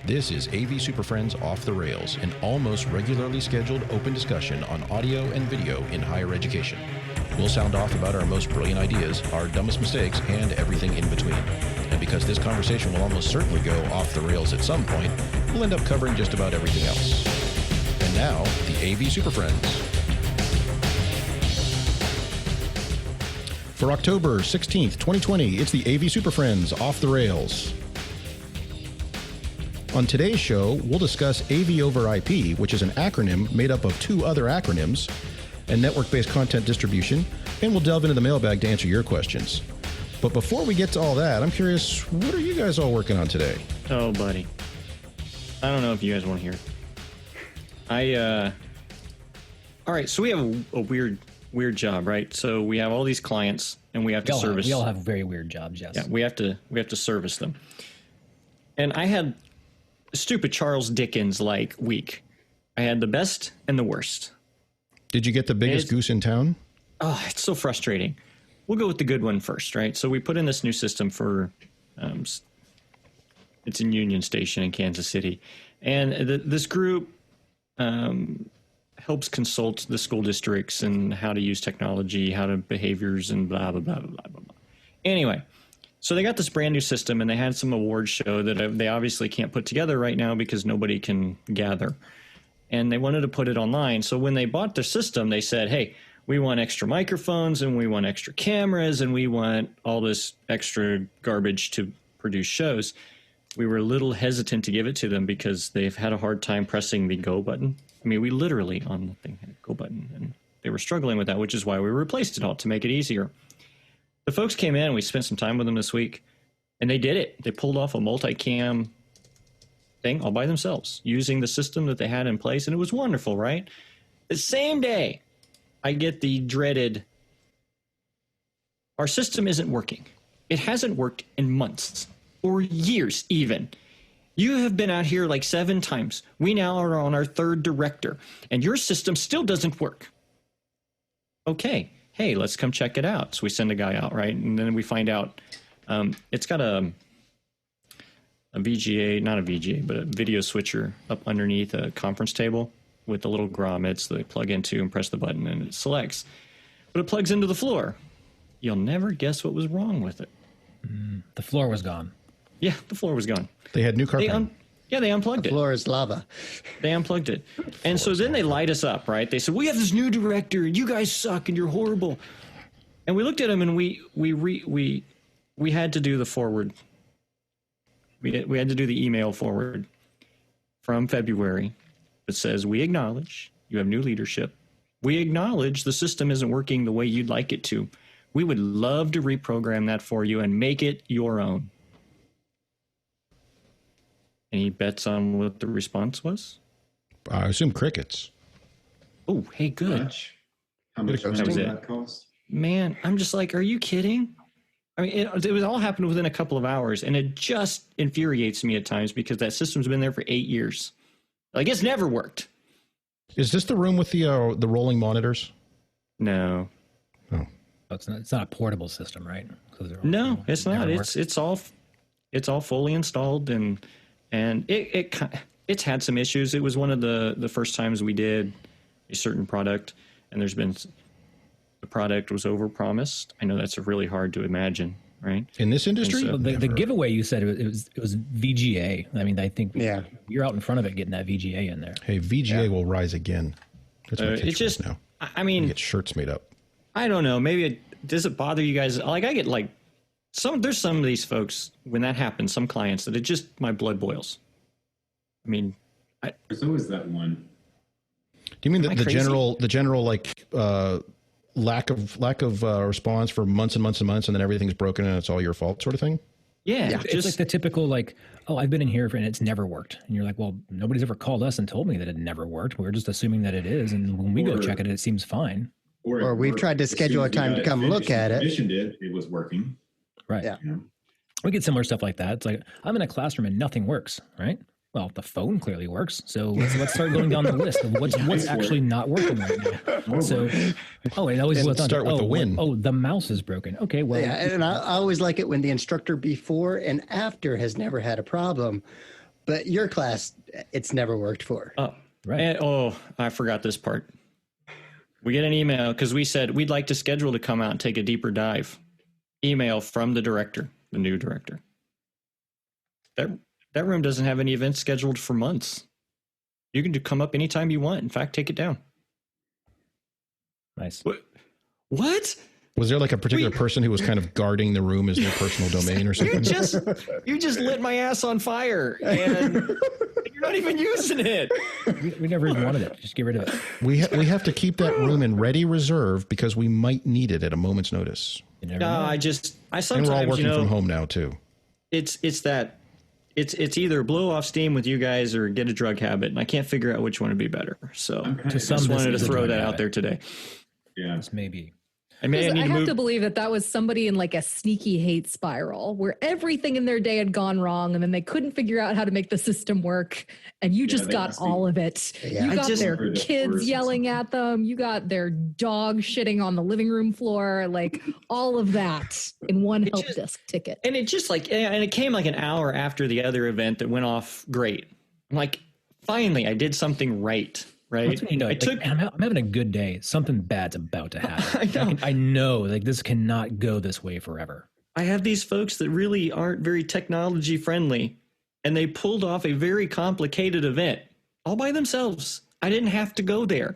This is AV SuperFriends Off the Rails, an almost regularly scheduled open discussion on audio and video in higher education. We'll sound off about our most brilliant ideas, our dumbest mistakes, and everything in between. And because this conversation will almost certainly go off the rails at some point, we'll end up covering just about everything else. And now, the AV SuperFriends. For October 16th, 2020, it's the AV SuperFriends Off the Rails. On today's show, we'll discuss Eh-vee-oh-ver-eye-pee, which is an acronym made up of two other acronyms, and network-based content distribution, and we'll delve into the mailbag to answer your questions. But before we get to all that, I'm curious, what are you guys all working on today? Oh, buddy. I don't know if you guys want to hear it. All right, so we have a weird job, right? So we have all these clients, and we have to service. We all have very weird jobs, yes. Yeah, we have to service them. And I had a stupid Charles Dickens-like week. I had the best and the worst. Did you get the biggest goose in town? Oh, it's so frustrating. We'll go with the good one first, right? So we put in this new system for, it's in Union Station in Kansas City. And this group helps consult the school districts and how to use technology, how to behaviors and blah, blah, blah, blah, blah, blah. Anyway, so they got this brand new system and they had some awards show that they obviously can't put together right now because nobody can gather. And they wanted to put it online. So when they bought their system, they said, hey, we want extra microphones and we want extra cameras and we want all this extra garbage to produce shows. We were a little hesitant to give it to them because they've had a hard time pressing the go button. I mean, we literally on the thing had a go button and they were struggling with that, which is why we replaced it all to make it easier. The folks came in and we spent some time with them this week and they did it. They pulled off a multicam thing all by themselves using the system that they had in place. And it was wonderful, right? The same day I get the dreaded, our system isn't working. It hasn't worked in months or years even. You have been out here like 7 times. We now are on our 3rd director and your system still doesn't work. Okay. Hey, let's come check it out. So we send a guy out, right? And then we find out it's got a VGA, not a VGA, but a video switcher up underneath a conference table with the little grommets that they plug into and press the button and it selects. But it plugs into the floor. You'll never guess what was wrong with it. The floor was gone. Yeah, the floor was gone. They had new carpeting. They unplugged it. The floor is lava. They unplugged it. And so then they light us up, right? They said, we have this new director. You guys suck and you're horrible. And we looked at them and we had to do the forward. We had to do the email forward from February that says, we acknowledge you have new leadership. We acknowledge the system isn't working the way you'd like it to. We would love to reprogram that for you and make it your own. Any bets on what the response was? I assume crickets. Oh, hey, good. How much was that cost? Man, I'm just like, are you kidding? I mean, it was all happened within a couple of hours, and it just infuriates me at times because that system's been there for 8 years. Like, it's never worked. Is this the room with the rolling monitors? No. Oh, it's not a portable system, right? No, it's not. It's all fully installed, and it's had some issues. It was one of the first times we did a certain product, and the product was overpromised. I know that's really hard to imagine, right? In this industry? So the giveaway you said it was VGA. I mean, I think you're out in front of it getting that VGA in there. Hey, VGA will rise again. That's my it's just now. I mean, get shirts made up. I don't know. Maybe does it bother you guys? Like I get like there's some of these folks when that happens, some clients that it just my blood boils. I mean, there's always that one. Do you mean the general like lack of response for months and months and months, and then everything's broken and it's all your fault, sort of thing? Yeah, it's like the typical like, oh, I've been in here and it's never worked, and you're like, well, nobody's ever called us and told me that it never worked. We're just assuming that it is, and when we go check it, it seems fine. Or we've tried to schedule a time to come look at it. It was working. Right. Yeah. We get similar stuff like that. It's like, I'm in a classroom and nothing works, right? Well, the phone clearly works. So let's start going down the list of what's actually not working right now. So, it always was start with the win. The mouse is broken. Okay, well. Yeah, and I always like it when the instructor before and after has never had a problem. But your class, it's never worked for. Oh, Right. And, I forgot this part. We get an email because we said we'd like to schedule to come out and take a deeper dive. Email from the director, the new director. That room doesn't have any events scheduled for months. You can come up anytime you want. In fact, take it down. Nice. What? Was there like a particular person who was kind of guarding the room as their personal domain or something? You just lit my ass on fire, and you're not even using it. We never even wanted it. Just get rid of it. We have to keep that room in ready reserve because we might need it at a moment's notice. You never No, know. I And sometimes, we're all working from home now too. It's either blow off steam with you guys or get a drug habit, and I can't figure out which one would be better. So Okay. I just wanted to this is a throw drug that out habit. there today. Yeah. This may be. I may I need to have move. to believe that was somebody in like a sneaky hate spiral where everything in their day had gone wrong and then they couldn't figure out how to make the system work. And you just they got must be- all of it. Yeah. You I got just- their Or the kids worst or yelling something. at them. You got their dog shitting on the living room floor. Like all of that in one help just- desk ticket. And it just and it came like an hour after the other event that went off great. I'm like, finally, I did something right. Right? That's when you know, I like, took. I'm having a good day. Something bad's about to happen. I know. I know, like this cannot go this way forever. I have these folks that really aren't very technology friendly, and they pulled off a very complicated event all by themselves. I didn't have to go there.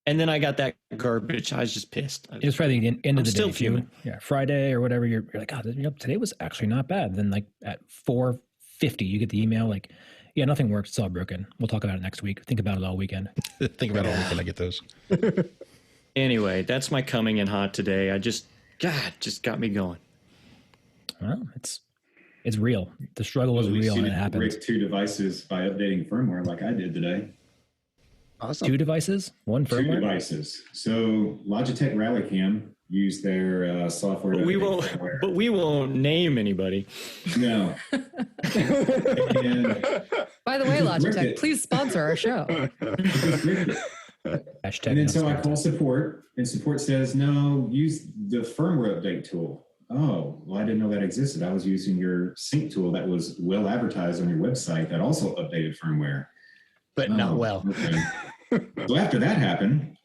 And then I got that garbage. I was just pissed. It was Friday, the end of I'm the still day. If you- fuming. Yeah, Friday or whatever. You're like, God, today was actually not bad. Then like at 4:50, you get the email like, yeah, nothing works. It's all broken. We'll talk about it next week. Think about it all weekend. Think about it all weekend. I get those. Anyway, that's my coming in hot today. just got me going. Well, it's real. The struggle is At least real, you and it didn't happens. break 2 devices by updating firmware like I did today. Awesome. 2 devices, 1 2 firmware. devices. So Logitech Rallycam used their software. But we update won't. firmware. But we won't name anybody. No. And By the way, Just ripped Logitech, it. please sponsor our show. Hashtag And then so I not call support, and support says, no, use the firmware update tool. Oh, well, I didn't know that existed. I was using your sync tool that was well advertised on your website that also updated firmware. But not well. Okay. So after that happened,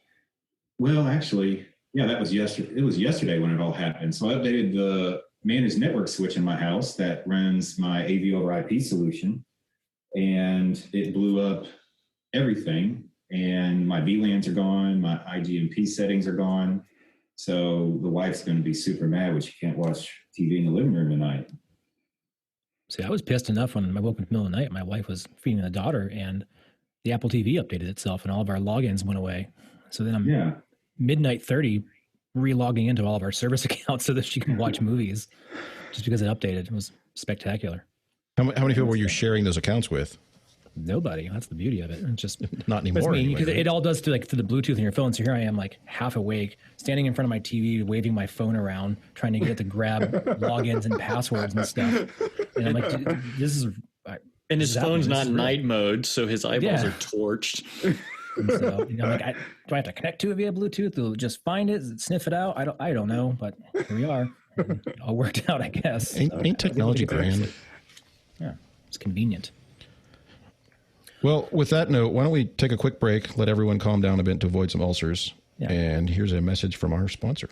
well, actually, yeah, that was yesterday. It was yesterday when it all happened. So I updated the managed network switch in my house that runs my Eh-vee-oh-ver-eye-pee solution, and it blew up everything. And my VLANs are gone. My IGMP settings are gone. So the wife's going to be super mad when she can't watch TV in the living room tonight. See, I was pissed enough when I woke up in the middle of the night. My wife was feeding the daughter, and the Apple TV updated itself, and all of our logins went away. So then I'm Yeah. midnight 30 re-logging into all of our service accounts so that she can watch movies just because it updated. It was spectacular. How many people were you sharing those accounts with? Nobody. That's the beauty of it. It's just Not it's anymore. me Anyway, because right? it all does through the Bluetooth in your phone. So here I am, like half awake, standing in front of my TV, waving my phone around, trying to get it to grab logins and passwords and stuff. And I'm like, "Dude, this is. And This his is happening. phone's This not is real." night mode, so his eyeballs Yeah. are torched. And so, like, do I have to connect to it via Bluetooth? Will it just find it, sniff it out? I don't know, but here we are. And it all worked out, I guess. Ain't technology grand? Yeah, it's convenient. Well, with that note, why don't we take a quick break, let everyone calm down a bit to avoid some ulcers. Yeah. And here's a message from our sponsor.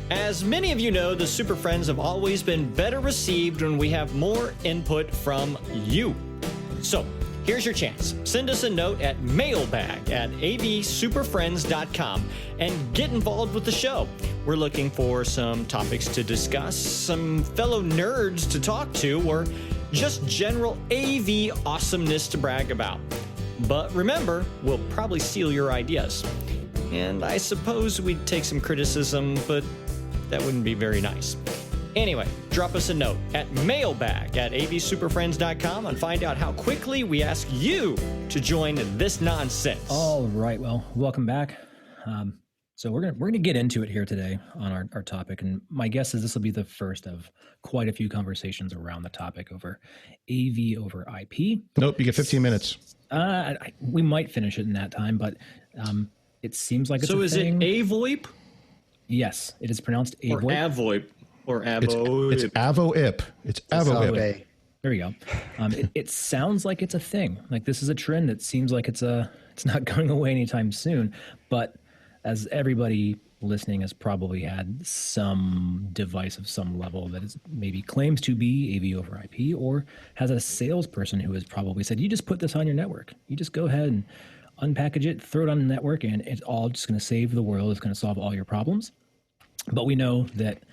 As many of you know, the Super Friends have always been better received when we have more input from you. So, here's your chance. Send us a note at mailbag@avsuperfriends.com and get involved with the show. We're looking for some topics to discuss, some fellow nerds to talk to, or just general AV awesomeness to brag about. But remember, we'll probably steal your ideas. And I suppose we'd take some criticism, but that wouldn't be very nice. Anyway, drop us a note at mailbag@avsuperfriends.com and find out how quickly we ask you to join this nonsense. All right. Well, welcome back. So we're gonna get into it here today on our topic, and my guess is this will be the first of quite a few conversations around the topic over AV/IP. Nope, you get 15 minutes. We might finish it in that time, but it seems like it's So a is thing. it AVoIP Yes, it is pronounced or AVoIP. AVoIP or It's AVoIP? AVoIP. It's AVoIP. Okay. There you go. It sounds like it's a thing. Like this is a trend that seems like it's not going away anytime soon. But as everybody listening has probably had some device of some level that is maybe claims to be AV-over-IP, or has a salesperson who has probably said, you just put this on your network. You just go ahead and unpackage it, throw it on the network, and it's all just going to save the world. It's going to solve all your problems. But we know that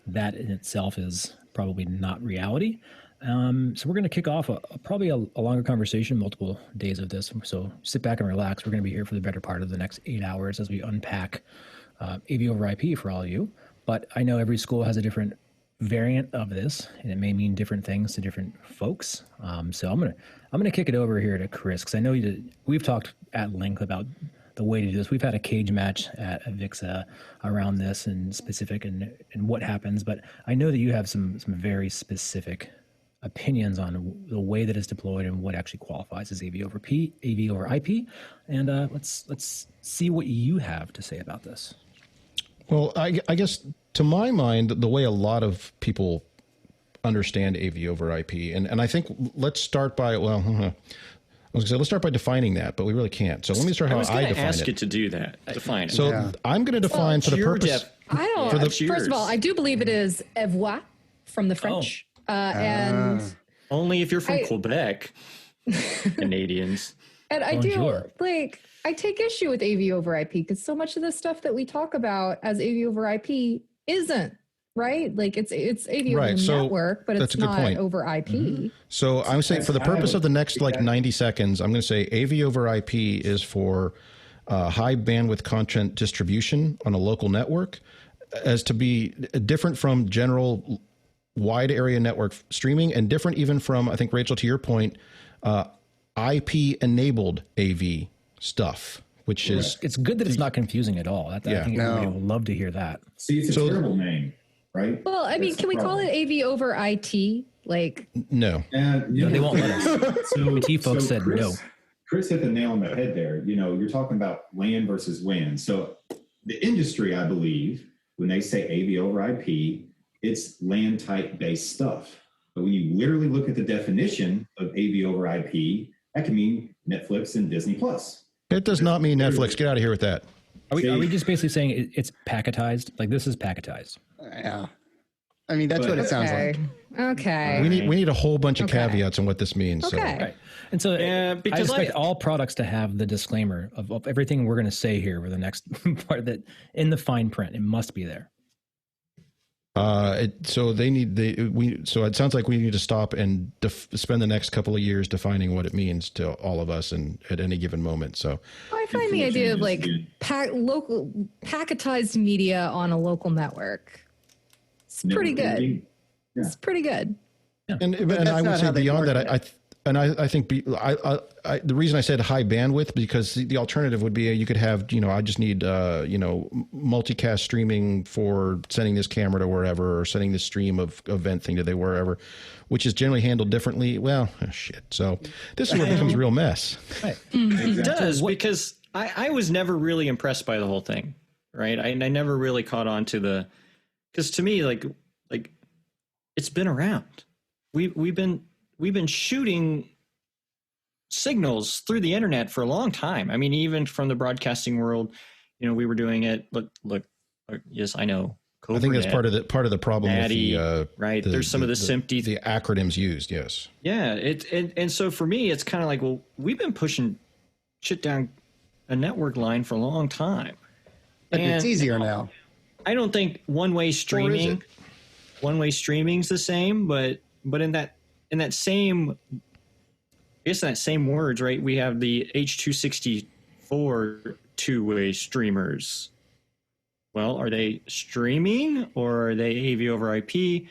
in itself is probably not reality. So we're going to kick off probably a longer conversation, multiple days of this. So sit back and relax. We're going to be here for the better part of the next 8 hours as we unpack AV-over-IP for all of you. But I know every school has a different variant of this, and it may mean different things to different folks. So I'm gonna kick it over here to Chris, because I know we've talked at length about the way to do this. We've had a cage match at VIXA around this and specific and what happens, but I know that you have some very specific opinions on the way that it's deployed and what actually qualifies as AV-over-IP. And let's see what you have to say about this. Well, I guess to my mind, the way a lot of people understand AV-over-IP, and I think let's start by, well, I was going to say, let's start by defining that, but we really can't. So let me start how I define it. I was going to ask you to do that. Define it. So I'm going to define for the purpose. I don't. First of all, I do believe it is "Eh-vee-oh" from the French, and only if you're from Quebec, Canadians. And I do I take issue with AV-over-IP because so much of the stuff that we talk about as AV-over-IP isn't. Right? Like it's AV over the network, but it's not over IP. Mm-hmm. So I'm saying for the purpose of the next 90 seconds, I'm going to say AV-over-IP is for high bandwidth content distribution on a local network, as to be different from general wide area network streaming, and different even from, I think, Rachel, to your point, IP enabled AV stuff, which is... It's good that it's not confusing at all. I think everybody will love to hear that. See, it's a terrible name. Right. Well, I mean, can we call it AV-over-IT? Like, no, they won't let us. IT folks said no. Chris hit the nail on the head there. You're talking about LAN versus WAN. So the industry, I believe, when they say AV-over-IP, it's LAN type based stuff. But when you literally look at the definition of AV-over-IP, that can mean Netflix and Disney Plus. It does not mean Netflix. Get out of here with that. Are we just basically saying it's packetized? Like this is packetized? Yeah. I mean, that's what it sounds like. Okay. We need a whole bunch of caveats on what this means. Okay. So. Right. And so I expect all products to have the disclaimer of everything we're going to say here for the next part, that in the fine print, it must be there. So it sounds like we need to stop and spend the next couple of years defining what it means to all of us and at any given moment. So I find the idea of like local packetized media on a local network. It's pretty good. Yeah. It's pretty good. Yeah. And I would say beyond that, I think the reason I said high bandwidth, because the alternative would be you could have, I just need, multicast streaming for sending this camera to wherever, or sending this stream of event thing to wherever, which is generally handled differently. Well, shit. So this is where it becomes a real mess. Right. It does, because I was never really impressed by the whole thing. Right. I never really caught on to because to me, like it's been around. We've been shooting signals through the internet for a long time. I mean, even from the broadcasting world, we were doing it. Look. Yes, I know. I think that's part of the problem. Natty, with right. There's some of the SMPTE. The acronyms used. Yes. Yeah. And so for me, it's kind of like, well, we've been pushing shit down a network line for a long time. But it's easier now. I don't think one-way streaming's the same, but in that same words, right? We have the H.264 two-way streamers. Well, are they streaming or are they AV-over-IP?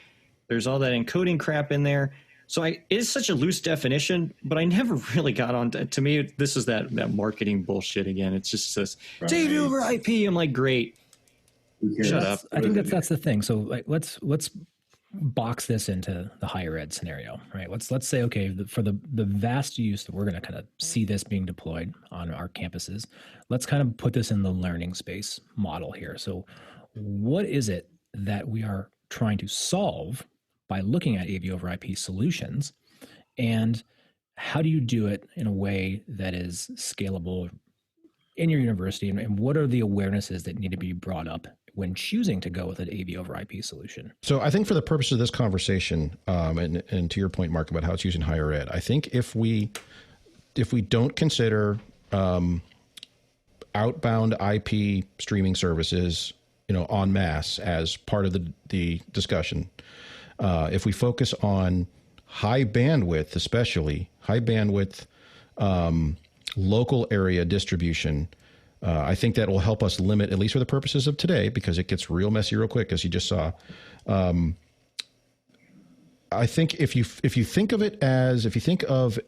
There's all that encoding crap in there. So it's such a loose definition, but I never really got on to me. This is that marketing bullshit again. It's just this AV-over-IP. I'm like, great. Shut up. I think that's the thing. So let's box this into the higher ed scenario, right? Let's say, okay, for the vast use that we're going to kind of see this being deployed on our campuses, let's kind of put this in the learning space model here. So what is it that we are trying to solve by looking at AV-over-IP solutions? And how do you do it in a way that is scalable in your university? And what are the awarenesses that need to be brought up when choosing to go with an AV-over-IP solution? So I think for the purpose of this conversation, and to your point, Mark, about how it's used in higher ed, I think if we don't consider outbound IP streaming services, en masse as part of the discussion, if we focus on high bandwidth, especially high bandwidth local area distribution, I think that will help us limit, at least for the purposes of today, because it gets real messy real quick, as you just saw. I think if you think of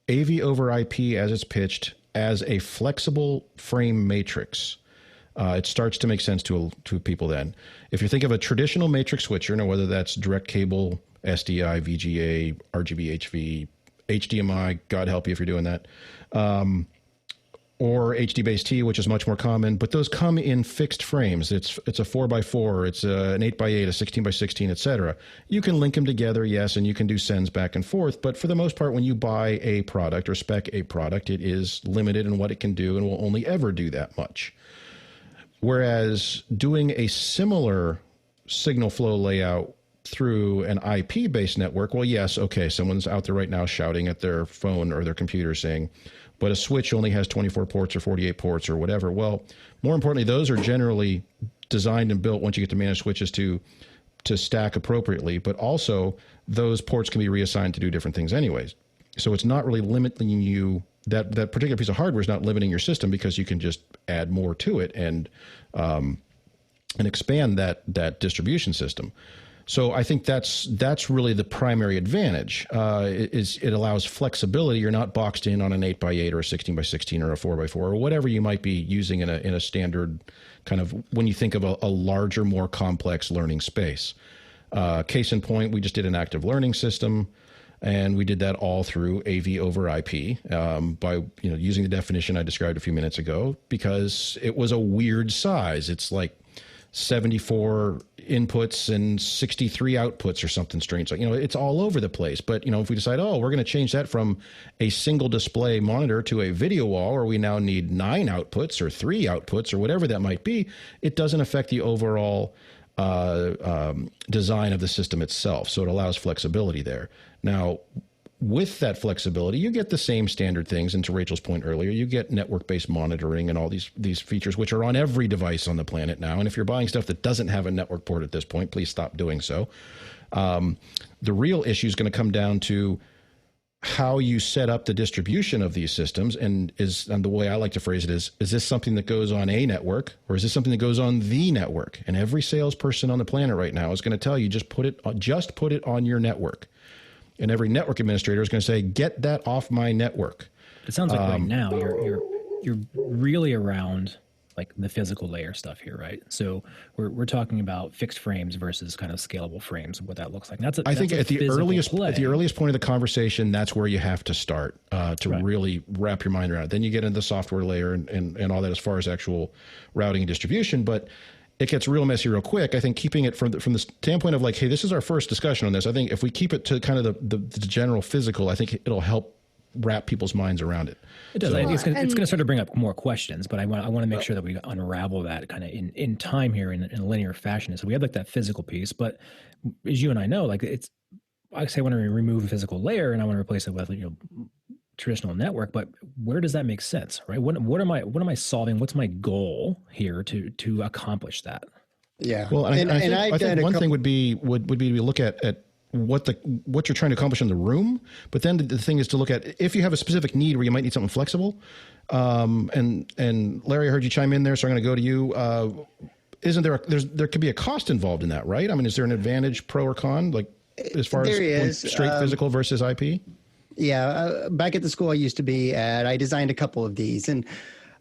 AV over IP as it's pitched as a flexible frame matrix, it starts to make sense to people then. If you think of a traditional matrix switcher, whether that's direct cable, SDI, VGA, RGB, HV, HDMI, God help you if you're doing that, or HD-based-T, which is much more common, but those come in fixed frames. It's a 4x4, it's an 8x8, a 16x16, et cetera. You can link them together, yes, and you can do sends back and forth, but for the most part, when you buy a product or spec a product, it is limited in what it can do and will only ever do that much. Whereas doing a similar signal flow layout through an IP-based network, well, yes, okay, someone's out there right now shouting at their phone or their computer saying, but a switch only has 24 ports or 48 ports or whatever. Well, more importantly, those are generally designed and built once you get to managed switches to stack appropriately, but also those ports can be reassigned to do different things anyways. So it's not really limiting you, that particular piece of hardware is not limiting your system, because you can just add more to it and expand that distribution system. So I think that's really the primary advantage. It allows flexibility. You're not boxed in on an 8x8 or a 16x16 or a 4x4 or whatever you might be using in a standard kind of, when you think of a larger, more complex learning space. Case in point, we just did an active learning system, and we did that all through AV over IP by using the definition I described a few minutes ago, because it was a weird size. It's like 74 inputs and 63 outputs or something strange. Like, it's all over the place. But, if we decide, we're going to change that from a single display monitor to a video wall, or we now need 9 outputs or 3 outputs or whatever that might be, it doesn't affect the overall design of the system itself. So it allows flexibility there. Now, with that flexibility, you get the same standard things. And to Rachel's point earlier, you get network-based monitoring and all these features, which are on every device on the planet now. And if you're buying stuff that doesn't have a network port at this point, please stop doing so. The real issue is going to come down to how you set up the distribution of these systems. And the way I like to phrase it is this something that goes on a network, or is this something that goes on the network? And every salesperson on the planet right now is going to tell you, just put it on your network. And every network administrator is going to say, get that off my network. It sounds like right now you're really around like the physical layer stuff here, right? So we're talking about fixed frames versus kind of scalable frames and what that looks like. I think at the earliest point of the conversation, that's where you have to start really wrap your mind around it. Then you get into the software layer and all that as far as actual routing and distribution. But it gets real messy real quick. I think keeping it from the standpoint of like, hey, this is our first discussion on this. I think if we keep it to kind of the general physical, I think it'll help wrap people's minds around it. It does. So, it's going to start to bring up more questions, but I want to make sure that we unravel that kind of in time here in a linear fashion. So we have like that physical piece, but as you and I know, like I say I want to remove a physical layer and I want to replace it with traditional network, but where does that make sense, right? What am I solving? What's my goal here to accomplish that? Yeah. Well, I think one thing would be to look at what you're trying to accomplish in the room, but then the thing is to look at if you have a specific need where you might need something flexible. And Larry, I heard you chime in there, so I'm going to go to you. Isn't there could be a cost involved in that, right? I mean, is there an advantage, pro or con, like as far as straight physical versus IP? Yeah, back at the school I used to be at, I designed a couple of these, and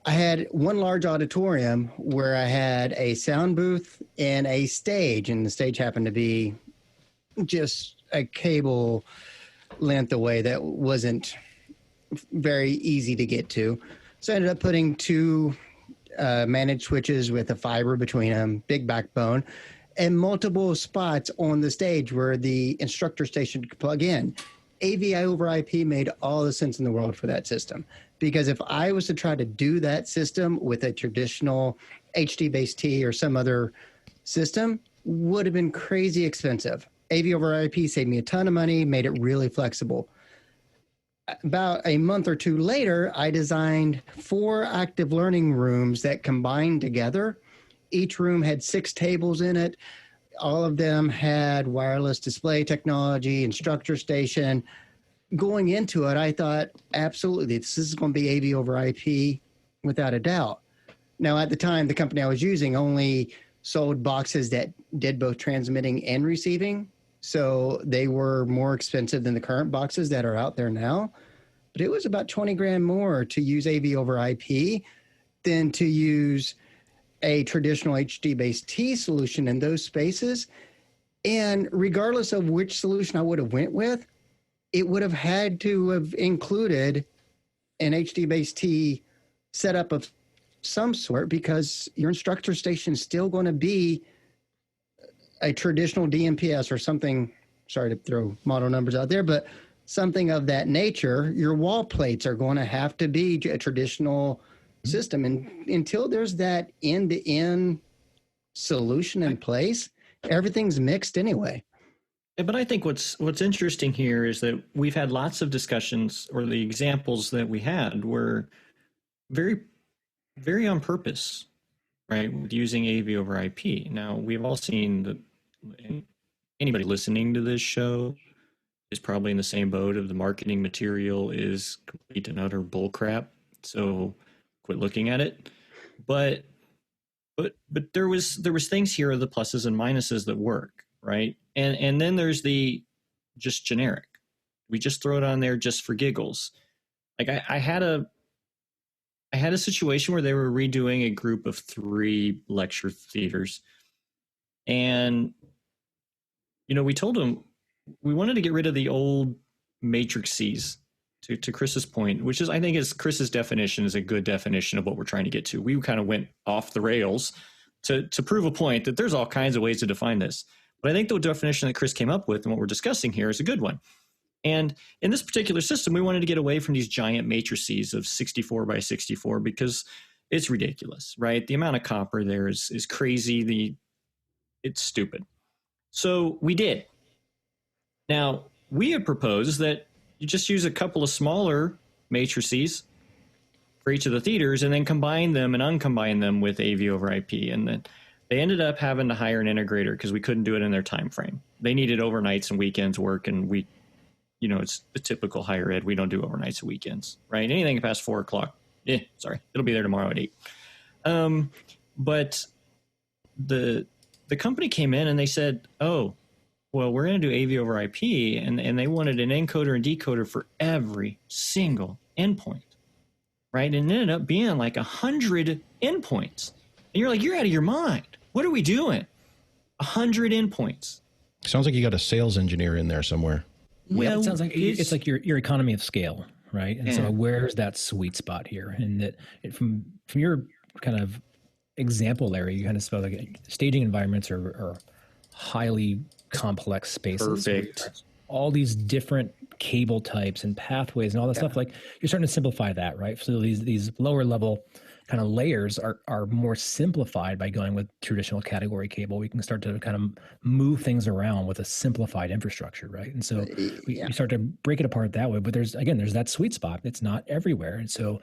I had one large auditorium where I had a sound booth and a stage, and the stage happened to be just a cable length away that wasn't very easy to get to. So I ended up putting 2 managed switches with a fiber between them, big backbone, and multiple spots on the stage where the instructor station could plug in. AVI-over-IP made all the sense in the world for that system. Because if I was to try to do that system with a traditional HD-based T or some other system, would have been crazy expensive. AV-over-IP saved me a ton of money, made it really flexible. About a month or two later, I designed 4 active learning rooms that combined together. Each room had 6 tables in it. All of them had wireless display technology, instructor station. Going into it, I thought, absolutely, this is going to be AV-over-IP without a doubt. Now, at the time, the company I was using only sold boxes that did both transmitting and receiving. So they were more expensive than the current boxes that are out there now. But it was about 20 grand more to use AV-over-IP than to use a traditional HD-based T solution in those spaces. And regardless of which solution I would have went with, it would have had to have included an HD-based T setup of some sort, because your instructor station is still going to be a traditional DMPS or something. Sorry to throw model numbers out there, but something of that nature. Your wall plates are going to have to be a traditional system. And until there's that end-to-end solution in place, everything's mixed anyway. But I think what's interesting here is that we've had lots of discussions, or the examples that we had were very, very on purpose, right? With using AV over IP. Now, we've all seen that anybody listening to this show is probably in the same boat of the marketing material is complete and utter bullcrap. So quit looking at it. But there was things here of the pluses and minuses that work, right? And then there's the just generic. We just throw it on there just for giggles. Like I had a situation where they were redoing a group of 3 lecture theaters, and we told them we wanted to get rid of the old matrices. To Chris's point, which is, I think, is Chris's definition is a good definition of what we're trying to get to. We kind of went off the rails to prove a point that there's all kinds of ways to define this. But I think the definition that Chris came up with and what we're discussing here is a good one. And in this particular system, we wanted to get away from these giant matrices of 64 by 64 because it's ridiculous, right? The amount of copper there is crazy. It's stupid. So we did. Now, we had proposed that you just use a couple of smaller matrices for each of the theaters and then combine them and uncombine them with AV over IP. And then they ended up having to hire an integrator because we couldn't do it in their time frame. They needed overnights and weekends work, and it's the typical higher ed. We don't do overnights and weekends, right? Anything past 4 o'clock, it'll be there tomorrow at 8. But the company came in and they said, oh, well, we're going to do AV over IP, and they wanted an encoder and decoder for every single endpoint, right? And it ended up being like 100 endpoints. And you're like, you're out of your mind. What are we doing? 100 endpoints. Sounds like you got a sales engineer in there somewhere. Well, it sounds like it's like your economy of scale, right? And so where's that sweet spot here? And that from your kind of example, Larry, you kind of spoke like staging environments are highly complex spaces. Perfect. All these different cable types and pathways and all that stuff. Like you're starting to simplify that, right? So these lower level kind of layers are more simplified by going with traditional category cable. We can start to kind of move things around with a simplified infrastructure, right? And so we start to break it apart that way. But there's that sweet spot. It's not everywhere. And so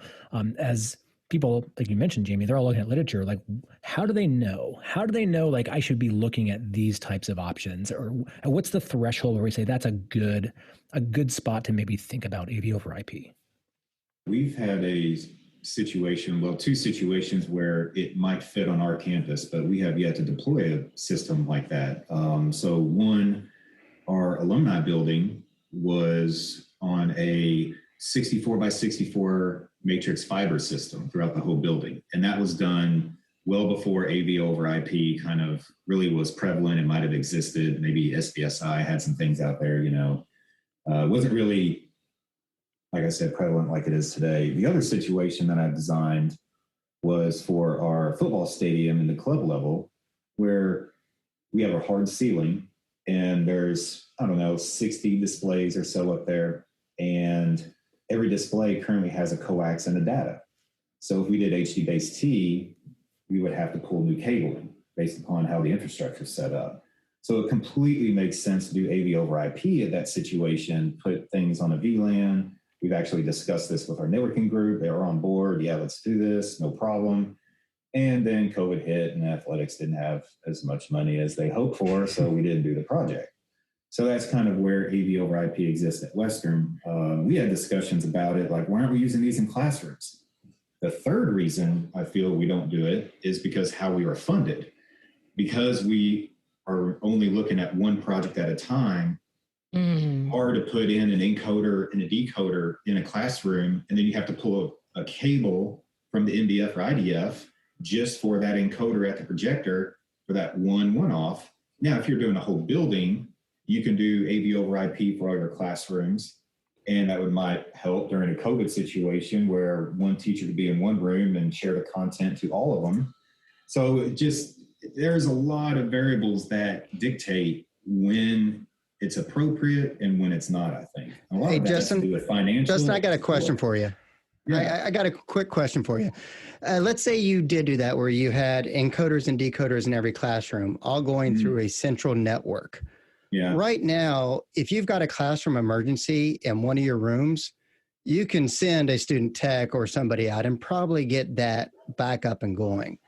as people, like you mentioned, Jamie, they're all looking at literature. Like, how do they know? Like, I should be looking at these types of options, or what's the threshold where we say that's a good spot to maybe think about AV over IP? We've had two situations where it might fit on our campus, but we have yet to deploy a system like that. So one, our alumni building was on a 64 by 64 matrix fiber system throughout the whole building. And that was done well before AV over IP kind of really was prevalent. It might have existed. Maybe SBSI had some things out there, wasn't really, like I said, prevalent like it is today. The other situation that I designed was for our football stadium in the club level, where we have a hard ceiling and there's I don't know, 60 displays or so up there. And every display currently has a coax and a data. So if we did HD-based T, we would have to pull new cabling based upon how the infrastructure is set up. So it completely makes sense to do AV-over-IP at that situation, put things on a VLAN. We've actually discussed this with our networking group. They were on board. Yeah, let's do this. No problem. And then COVID hit and athletics didn't have as much money as they hoped for. So we didn't do the project. So that's kind of where AV-over-IP exists at Western. We had discussions about it, like, why aren't we using these in classrooms? The third reason I feel we don't do it is because how we are funded. Because we are only looking at one project at a time, hard to put in an encoder and a decoder in a classroom, and then you have to pull a cable from the MDF or IDF just for that encoder at the projector for that one-off. Now, if you're doing a whole building, you can do AV-over-IP for all your classrooms, and that might help during a COVID situation where one teacher could be in one room and share the content to all of them. So there's a lot of variables that dictate when it's appropriate and when it's not, I think. A lot of that has to do with financial. Justin, I got a question for you. Yeah. I got a quick question for you. Let's say you did do that where you had encoders and decoders in every classroom, all going through a central network. Yeah. Right now, if you've got a classroom emergency in one of your rooms, you can send a student tech or somebody out and probably get that back up and going.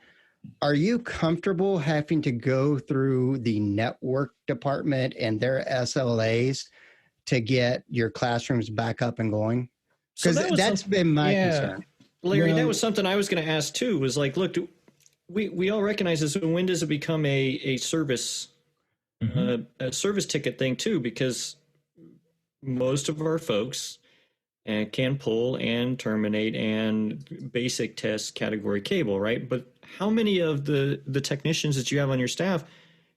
Are you comfortable having to go through the network department and their SLAs to get your classrooms back up and going? Because that's been my concern. Larry, that was something I was going to ask too, was like, look, we all recognize this. When does it become a service, a service ticket thing too? Because most of our folks can pull and terminate and basic test category cable, right? But how many of the technicians that you have on your staff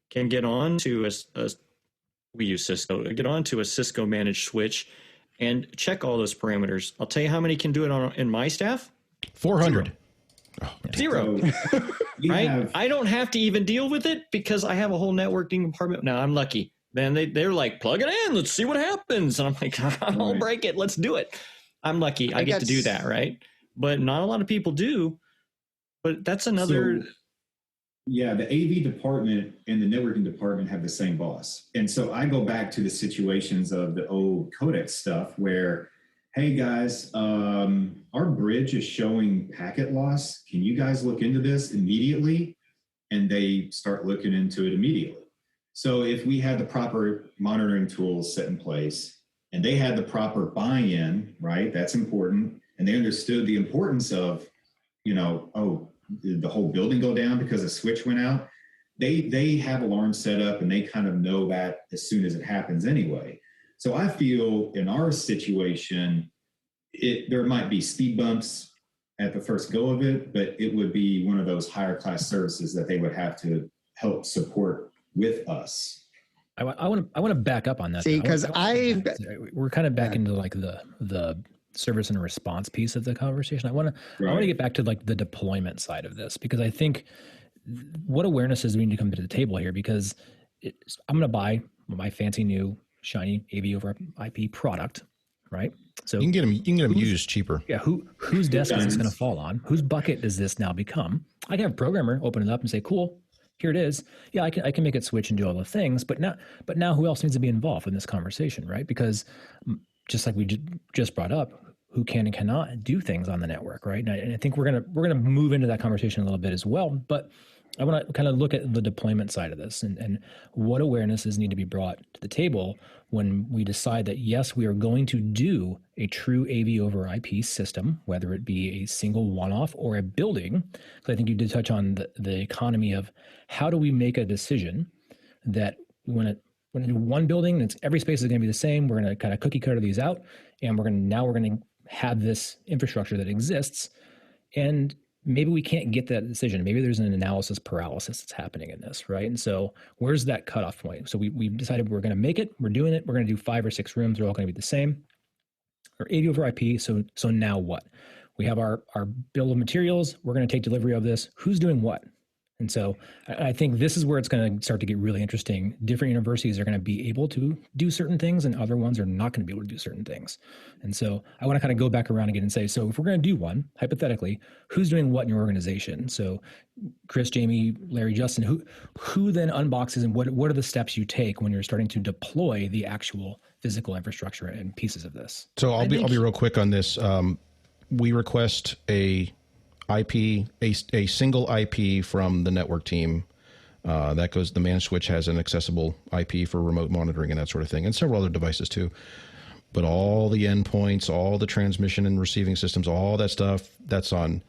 can get on to we use Cisco, get onto a Cisco managed switch and check all those parameters? I'll tell you how many can do it in my staff. 400. Zero. Right? I don't have to even deal with it because I have a whole networking department. Now I'm lucky. Then they're like, plug it in. Let's see what happens. And I'm like, I'll break it. Let's do it. I'm lucky. I get to do that, right? But not a lot of people do. But that's another. Yeah, the AV department and the networking department have the same boss. And so I go back to the situations of the old Codex stuff where, hey guys, our bridge is showing packet loss. Can you guys look into this immediately? And they start looking into it immediately. So if we had the proper monitoring tools set in place and they had the proper buy-in, right, that's important. And they understood the importance of, did the whole building go down because a switch went out? They have alarms set up and they kind of know that as soon as it happens anyway. So I feel in our situation, there might be speed bumps at the first go of it, but it would be one of those higher class services that they would have to help support with us. I want to back up on that. See, because we're kind of back into like the service and response piece of the conversation. I want to get back to like the deployment side of this, because I think what awarenesses we need to come to the table here, because I'm going to buy my fancy new shiny AV-over-IP product, right? So you can get them used cheaper. Yeah. Whose desk is this going to fall on? Whose bucket does this now become? I can have a programmer open it up and say, cool, here it is. Yeah, I can make it switch and do all the things, but now who else needs to be involved in this conversation, right? Because just like we just brought up, who can and cannot do things on the network, right? And I think we're gonna move into that conversation a little bit as well. But I want to kind of look at the deployment side of this and what awarenesses need to be brought to the table when we decide that, yes, we are going to do a true AV-over-IP system, whether it be a single one-off or a building. So I think you did touch on the economy of how do we make a decision that when we do one building, every space is going to be the same. We're going to kind of cookie cutter these out, and we're going to have this infrastructure that exists, and maybe we can't get that decision. Maybe there's an analysis paralysis that's happening in this, right? And so where's that cutoff point? So we've decided we're going to make it. We're doing it. We're going to do 5 or 6 rooms. They're all going to be the same. Or AV-over-IP. So now what? We have our bill of materials. We're going to take delivery of this. Who's doing what? And so I think this is where it's going to start to get really interesting. Different universities are going to be able to do certain things and other ones are not going to be able to do certain things. And so I want to kind of go back around again and say, so if we're going to do one, hypothetically, who's doing what in your organization? So Chris, Jamie, Larry, Justin, who then unboxes and what are the steps you take when you're starting to deploy the actual physical infrastructure and pieces of this? So I'll be real quick on this. We request a single IP from the network team. That goes, the managed switch has an accessible IP for remote monitoring and that sort of thing, and several other devices too. But all the endpoints, all the transmission and receiving systems, all that stuff, that's on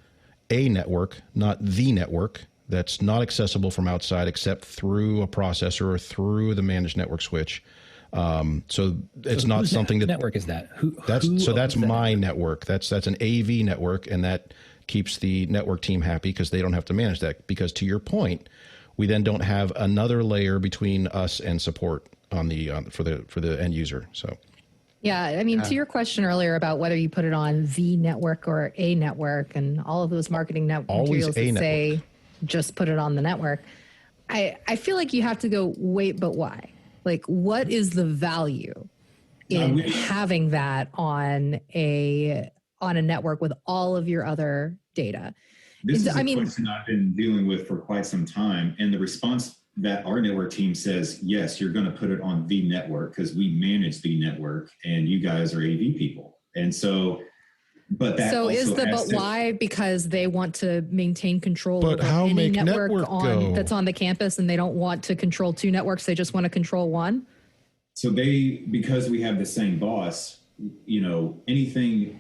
a network, not the network. That's not accessible from outside except through a processor or through the managed network switch. So it's not something that network is that. That's my network. That's an AV network, and that keeps the network team happy because they don't have to manage that. Because to your point, we then don't have another layer between us and support on the for the end user. So. Yeah, I mean, to your question earlier about whether you put it on the network or a network, and all of those marketing materials that say just put it on the network, I feel like you have to go, wait, but why? Like, what is the value in having that on a network with all of your other data? This is a question I've been dealing with for quite some time, and the response that our network team says, yes, you're going to put it on the network because we manage the network and you guys are AV people. And so, but that so is the, but to, why? Because they want to maintain control but over how any make network that's on the campus, and they don't want to control two networks. They just want to control one. So because we have the same boss, anything.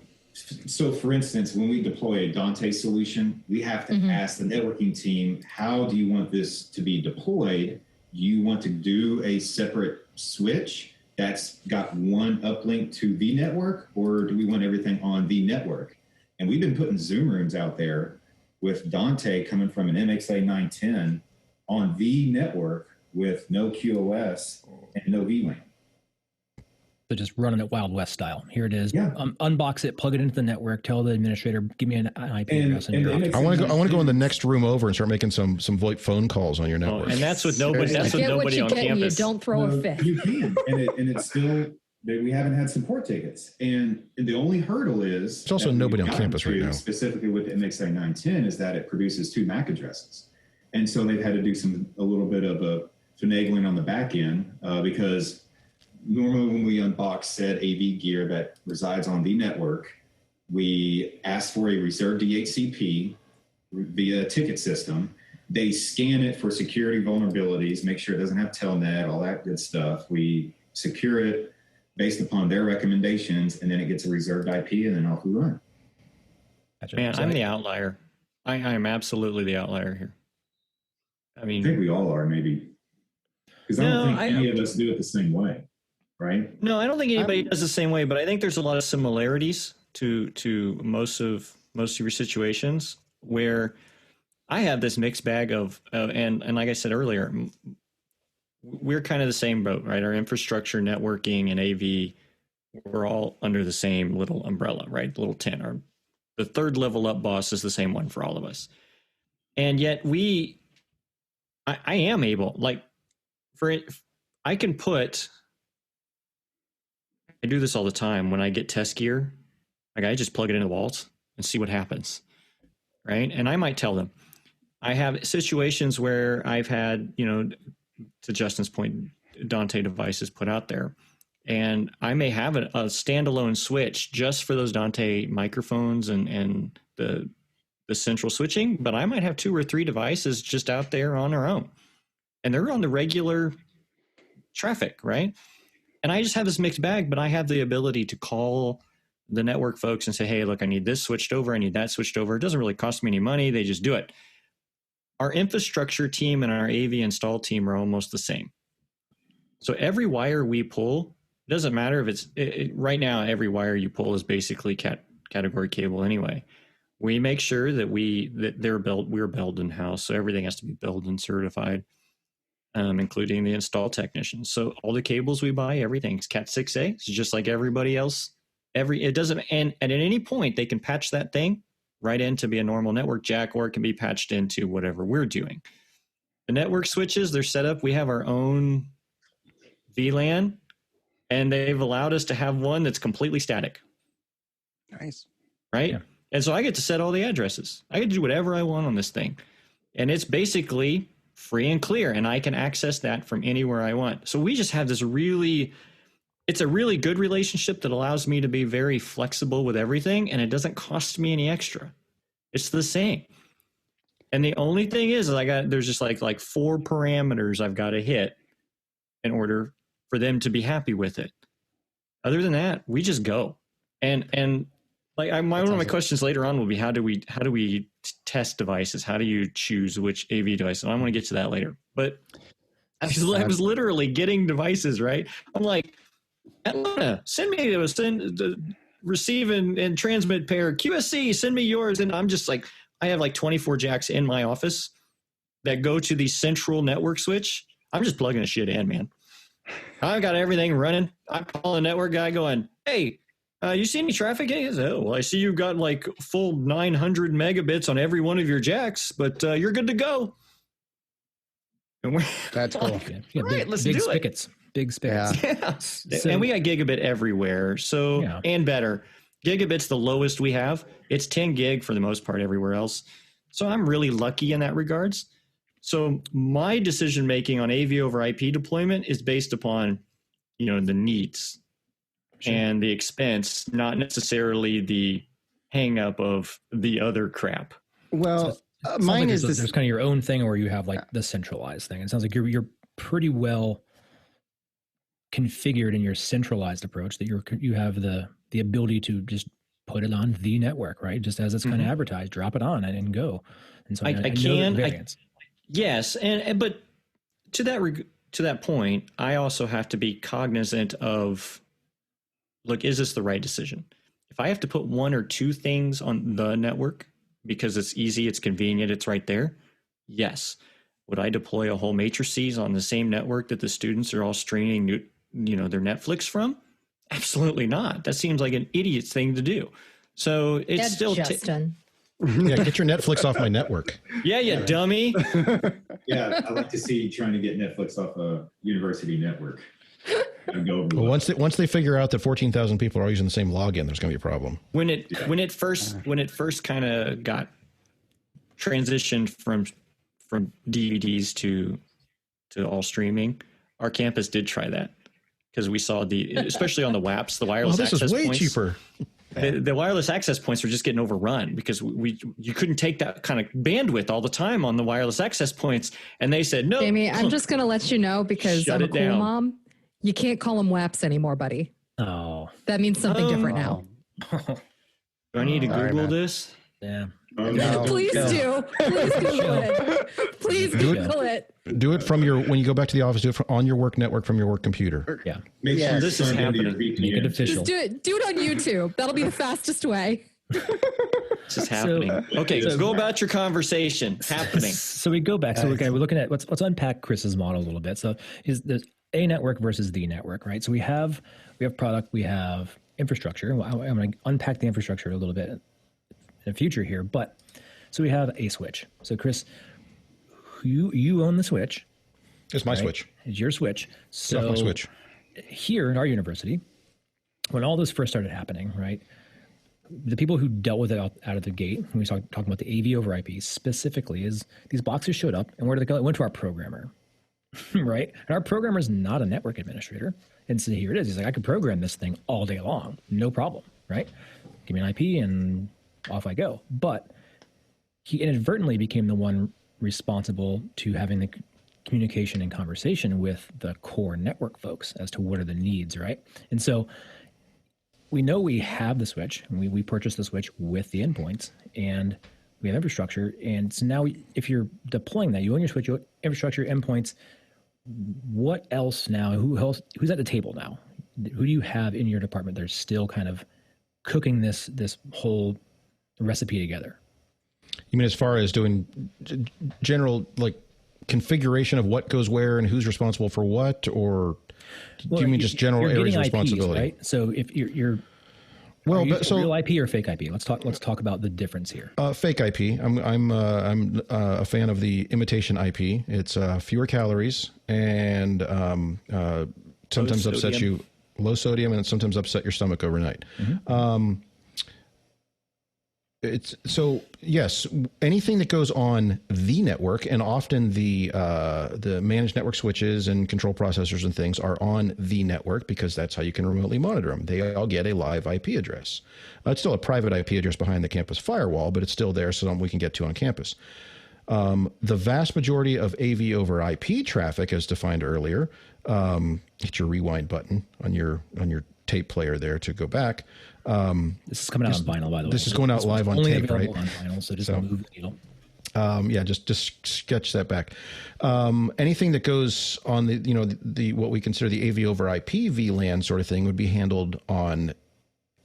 So for instance, when we deploy a Dante solution, we have to ask the networking team, how do you want this to be deployed? Do you want to do a separate switch that's got one uplink to the network, or do we want everything on the network? And we've been putting Zoom rooms out there with Dante coming from an MXA 910 on the network with no QoS and no VLAN. So just running it Wild West style. Here it is. Yeah. Unbox it, plug it into the network, tell the administrator, give me an IP address. I want to go in the next room over and start making some VoIP phone calls on your network. And that's with nobody. That's with nobody on campus. You don't throw a fit. You can, and it's still. We haven't had support tickets, and the only hurdle is there's also nobody on campus right now. Specifically with the MXA 910 is that it produces 2 MAC addresses, and so they've had to do a little bit of a finagling on the back end because. Normally, when we unbox said AV gear that resides on the network, we ask for a reserved DHCP via a ticket system. They scan it for security vulnerabilities, make sure it doesn't have telnet, all that good stuff. We secure it based upon their recommendations, and then it gets a reserved IP, and then off we run. Man, I'm the outlier. I am absolutely the outlier here. I mean, I think we all are, maybe. Because I don't think any of us do it the same way. Right? No, I don't think anybody does the same way, but I think there's a lot of similarities to most of your situations where I have this mixed bag of and like I said earlier, we're kind of the same boat, right? Our infrastructure, networking, and AV, we're all under the same little umbrella, right? The little tent. The third level up boss is the same one for all of us, and yet I am able, I can put. I do this all the time when I get test gear. Like I just plug it into the walls and see what happens, right? And I might tell them. I have situations where I've had, to Justin's point, Dante devices put out there, and I may have a standalone switch just for those Dante microphones and the central switching, but I might have 2 or 3 devices just out there on their own, and they're on the regular traffic, right? And I just have this mixed bag, but I have the ability to call the network folks and say, hey, look, I need this switched over. I need that switched over. It doesn't really cost me any money. They just do it. Our infrastructure team and our AV install team are almost the same. So every wire we pull, it doesn't matter if it's right now, every wire you pull is basically category cable anyway. We make sure that we're built in-house. So everything has to be built and certified. Including the install technicians. So all the cables we buy, everything's Cat 6A. It's just like everybody else. It doesn't, and at any point they can patch that thing right in to be a normal network jack, or it can be patched into whatever we're doing. The network switches, they're set up. We have our own VLAN, and they've allowed us to have one that's completely static. Nice. Right? Yeah. And so I get to set all the addresses. I get to do whatever I want on this thing. And it's basically free and clear, and I can access that from anywhere I want. So we just have this it's a really good relationship that allows me to be very flexible with everything, and it doesn't cost me any extra. It's the same. And the only thing is there's just like 4 parameters I've got to hit in order for them to be happy with it. Other than that, we just go. And like one of my questions later on will be how do we test devices? How do you choose which AV device? And I want to get to that later. But I was literally getting devices, right? I'm like, Atlanta, send me the receive and transmit pair. QSC, send me yours. And I'm just like, I have like 24 jacks in my office that go to the central network switch. I'm just plugging the shit in, man. I've got everything running. I call a network guy going, hey, you see any traffic? He goes, oh, well, I see you've got like full 900 megabits on every one of your jacks, but you're good to go. And That's cool. Yeah, right, let's do spigots. Big spigots. Yeah. So, and we got gigabit everywhere. So, and better. Gigabit's the lowest we have. It's 10 gig for the most part everywhere else. So I'm really lucky in that regards. So my decision making on AV over IP deployment is based upon, the needs and the expense, not necessarily the hang up of the other crap. Well, mine is there's kind of your own thing, or you have like the centralized thing. It sounds like you're pretty well configured in your centralized approach, that you have the ability to just put it on the network, right? Just as it's kind of advertised, drop it on and go. And so I can. Yes, but to that point, I also have to be cognizant of, look, is this the right decision? If I have to put 1 or 2 things on the network because it's easy, it's convenient, it's right there, yes. Would I deploy a whole matrices on the same network that the students are all streaming, their Netflix from? Absolutely not. That seems like an idiot thing to do. So it's That's still Justin. Yeah, get your Netflix off my network. Yeah, you dummy. Yeah, I like to see you trying to get Netflix off a university network. Well, once they figure out that 14,000 people are all using the same login, there's going to be a problem. When it first kind of got transitioned from DVDs to all streaming, our campus did try that because we saw especially on the WAPs, the wireless access points. This is way cheaper. The wireless access points were just getting overrun because you couldn't take that kind of bandwidth all the time on the wireless access points. And they said, no. Jamie, I'm just going to let you know because I'm a cool mom. You can't call them WAPs anymore, buddy. Oh. That means something different now. Do I need to Google this? Yeah. No, Please do. Please Google it. Please Google it. Do it from when you go back to the office, do it on your work network from your work computer. Yeah. Make sure this is happening. Make it official. Just do it on YouTube. That'll be the fastest way. This is happening. So go about your conversation. Happening. So we go back. So we're looking at let's unpack Chris's model a little bit. So there's a network versus the network, right? So we have product, we have infrastructure. I'm going to unpack the infrastructure a little bit in the future here, but so we have a switch. So Chris, you own the switch. It's my switch. It's your switch. So it's my switch. Here in our university, when all this first started happening, right, the people who dealt with it out of the gate, when we talking about the AV over IP specifically, is these boxes showed up, and where did they go? It went to our programmer, right? And our programmer is not a network administrator. And so here it is. He's like, I could program this thing all day long, no problem, right? Give me an IP and off I go. But he inadvertently became the one responsible to having the communication and conversation with the core network folks as to what are the needs, right? And so we know we have the switch, and we purchased the switch with the endpoints, and we have infrastructure. And so now if you're deploying that, you own your switch, you own infrastructure, endpoints, what else now? Who's at the table now? Who do you have in your department that's still kind of cooking this whole recipe together? You mean as far as doing general like configuration of what goes where and who's responsible for what, or do you mean just general areas of responsibility? Right? So if you're Well, so real IP or fake IP? Let's talk about the difference here. Fake IP. I'm a fan of the imitation IP. It's fewer calories and sometimes upsets you. Low sodium, and sometimes upset your stomach overnight. Mm-hmm. It's so yes, anything that goes on the network, and often the managed network switches and control processors and things are on the network because that's how you can remotely monitor them. They all get a live IP address. It's still a private IP address behind the campus firewall, but it's still there, so we can get to on campus. The vast majority of AV-over-IP traffic, as defined earlier, hit your rewind button on your tape player there to go back. This is coming out on vinyl, by the way. This is going out live on tape, right? On vinyl, so just move the needle. Yeah, just sketch that back. Anything that goes on the what we consider the AV-over-IP VLAN sort of thing would be handled on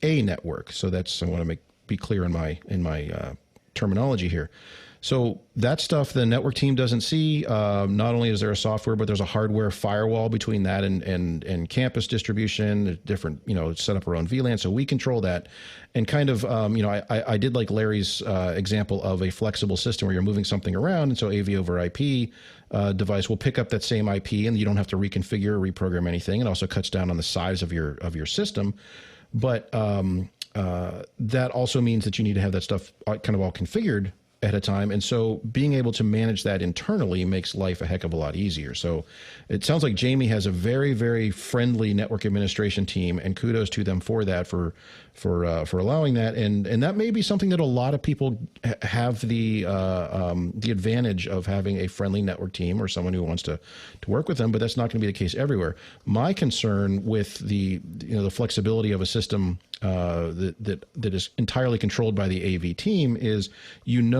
a network. So I want to be clear in my terminology here. So that stuff the network team doesn't see. Not only is there a software, but there's a hardware firewall between that and campus distribution, different, set up our own VLAN. So we control that. And kind of, I did like Larry's example of a flexible system where you're moving something around. And so AV-over-IP device will pick up that same IP and you don't have to reconfigure or reprogram anything. It also cuts down on the size of your system. But that also means that you need to have that stuff kind of all configured at a time. And so being able to manage that internally makes life a heck of a lot easier. So it sounds like Jamie has a very, very friendly network administration team, and kudos to them for that, for allowing that. And that may be something that a lot of people have the advantage of having a friendly network team or someone who wants to work with them, but that's not going to be the case everywhere. My concern with the flexibility of a system that is entirely controlled by the AV team is,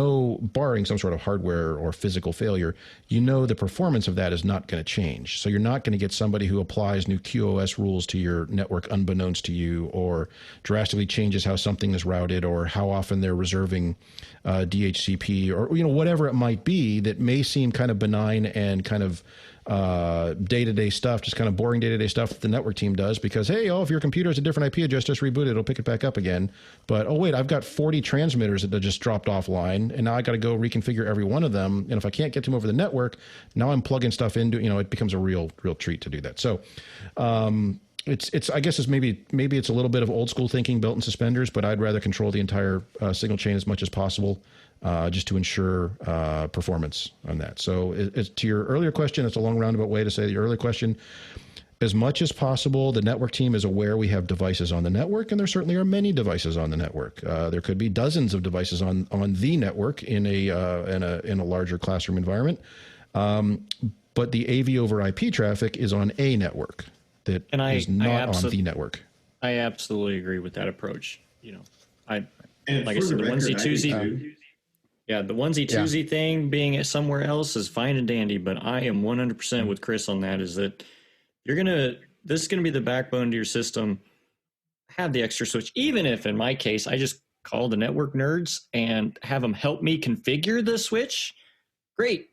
barring some sort of hardware or physical failure, the performance of that is not going to change. So you're not going to get somebody who applies new QoS rules to your network unbeknownst to you, or drastically changes how something is routed, or how often they're reserving DHCP, or whatever it might be that may seem kind of benign and kind of day-to-day stuff, just kind of boring day-to-day stuff that the network team does because, hey, if your computer has a different IP address, just reboot it, it'll pick it back up again. But, oh, wait, I've got 40 transmitters that just dropped offline, and now I got to go reconfigure every one of them. And if I can't get them over the network, now I'm plugging stuff into, it becomes a real treat to do that. So, I guess it's maybe it's a little bit of old school thinking, belt and suspenders, but I'd rather control the entire signal chain as much as possible, just to ensure performance on that. So to your earlier question, it's a long roundabout way to say the earlier question. As much as possible, the network team is aware we have devices on the network, and there certainly are many devices on the network. There could be dozens of devices on the network in a larger classroom environment. But the AV-over-IP traffic is on a network that is not on the network. I absolutely agree with that approach. Like I said, the onesie-twosie. Yeah, the onesie-twosie thing being somewhere else is fine and dandy, but I am 100% with Chris on that, is that this is going to be the backbone to your system. Have the extra switch, even if in my case, I just call the network nerds and have them help me configure the switch. Great.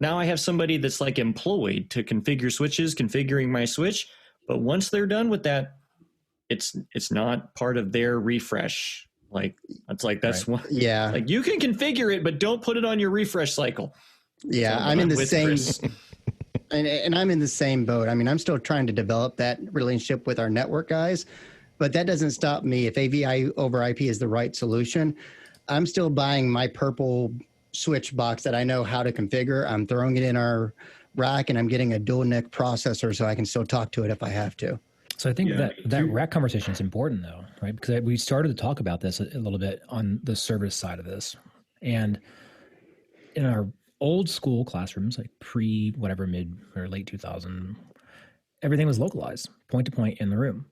Now I have somebody that's like employed to configure switches, configuring my switch. But once they're done with that, it's not part of their refresh. That's right. One. Yeah. Like, you can configure it, but don't put it on your refresh cycle. Yeah, so I'm in the same, and I'm in the same boat. I mean, I'm still trying to develop that relationship with our network guys, but that doesn't stop me. If AV-over-IP is the right solution, I'm still buying my purple switch box that I know how to configure. I'm throwing it in our rack, and I'm getting a dual NIC processor so I can still talk to it if I have to. So I think that rack conversation is important, though, right? Because we started to talk about this a little bit on the service side of this. And in our old school classrooms, like mid or late 2000, everything was localized, point to point in the room,